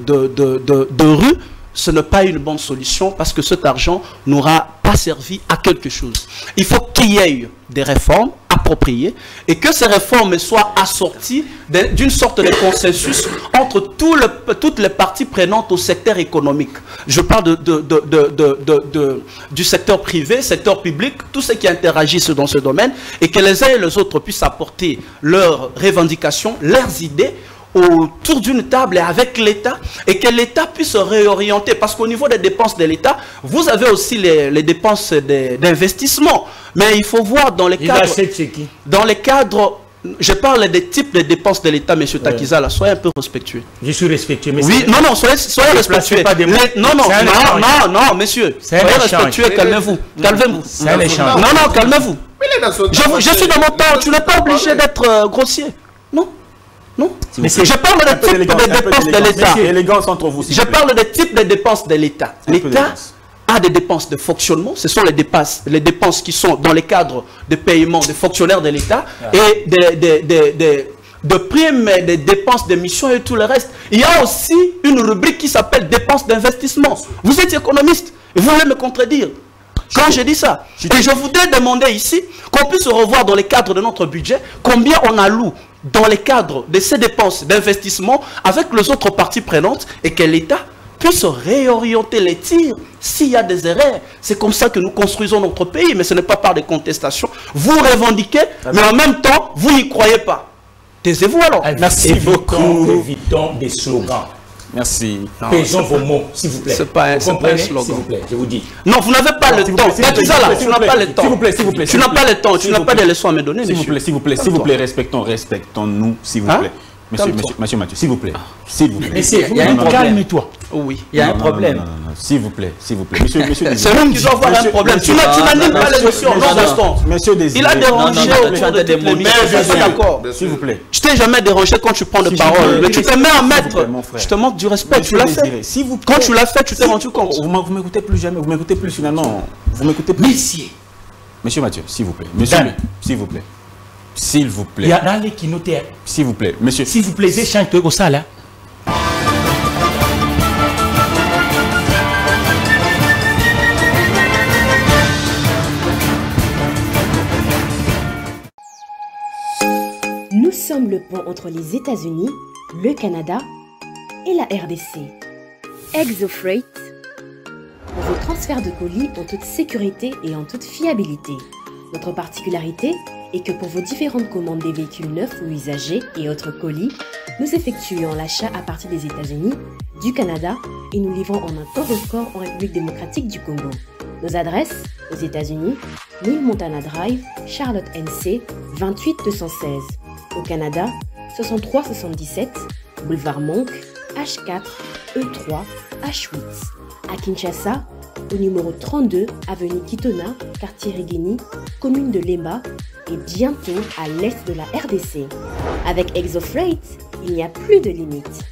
rue, ce n'est pas une bonne solution parce que cet argent n'aura pas servi à quelque chose. Il faut qu'il y ait des réformes appropriées et que ces réformes soient assorties d'une sorte de consensus entre toutes les parties prenantes au secteur économique. Je parle du secteur privé, secteur public, tous ceux qui interagissent dans ce domaine et que les uns et les autres puissent apporter leurs revendications, leurs idées autour d'une table et avec l'État et que l'État puisse se réorienter parce qu'au niveau des dépenses de l'État, vous avez aussi les dépenses d'investissement. Mais il faut voir dans les cadres... Dans les cadres... Je parle des types de dépenses de l'État, M. Takizala, soyez un peu respectueux. Je suis respectueux, mais oui, non, soyez respectueux. Non, monsieur. Soyez respectueux, calmez-vous. Calmez-vous. Non, calmez-vous. Je suis dans mon temps, tu n'es pas obligé d'être grossier. Non. Non, mais je parle des types de dépenses de l'État. Je parle des types de dépenses de l'État. L'État a des dépenses de fonctionnement, ce sont les dépenses qui sont dans les cadres de paiement des fonctionnaires de l'État et de primes, des dépenses de missions et tout le reste. Il y a aussi une rubrique qui s'appelle dépenses d'investissement. Vous êtes économiste et vous voulez me contredire quand je dis ça. Et je voudrais demander ici qu'on puisse revoir dans les cadres de notre budget combien on alloue dans les cadres de ces dépenses d'investissement avec les autres parties prenantes et que l'État puisse réorienter les tirs s'il y a des erreurs. C'est comme ça que nous construisons notre pays, mais ce n'est pas par des contestations. Vous revendiquez, mais en même temps, vous n'y croyez pas. Taisez-vous alors. Merci beaucoup. Évitons des slogans. Merci. Pesons vos mots, s'il vous plaît. C'est pas un slogan. S'il vous plaît, je vous dis. Non, vous n'avez pas le temps. Tu n'as pas le temps. S'il vous plaît, s'il vous plaît. Tu n'as pas le temps. Tu n'as pas de leçons à me donner, s'il vous plaît, s'il vous plaît, s'il vous plaît, respectons-nous, s'il vous plaît. Monsieur Mathieu, s'il vous plaît. S'il vous plaît. Monsieur, il y a un problème. Calme-toi. Oui. Il y a un problème. S'il vous plaît, s'il vous plaît. Monsieur c'est vous qui doit avoir un problème. Tu n'animes pas l'émission. Non, Monsieur Désiré. Il a dérangé autour de toutes les missions. Je suis d'accord. S'il vous plaît. Je t'ai jamais dérangé quand tu prends de parole. Mais tu te mets à mettre. Je te manque du respect. Tu l'as fait. Quand tu l'as fait, tu t'es rendu compte. Vous ne m'écoutez plus jamais. Vous m'écoutez plus finalement. Vous m'écoutez plus. Monsieur Mathieu, s'il vous plaît. Monsieur, s'il vous plaît. S'il vous plaît. Il y a dans les qui notent. S'il vous plaît, monsieur. S'il vous plaît, échange tout ça là. Nous sommes le pont entre les États-Unis, le Canada et la RDC. ExoFreight, pour vos transferts de colis en toute sécurité et en toute fiabilité. Notre particularité est que pour vos différentes commandes des véhicules neufs ou usagés et autres colis, nous effectuons l'achat à partir des États-Unis, du Canada et nous livrons en un temps record en République démocratique du Congo. Nos adresses aux États-Unis, 1000 Montana Drive, Charlotte NC, 28216. Au Canada, 6377, Boulevard Monk, H4, E3, H8. À Kinshasa, au numéro 32, avenue Kitona, quartier Rigini, commune de Lemba et bientôt à l'est de la RDC. Avec ExoFreight, il n'y a plus de limite.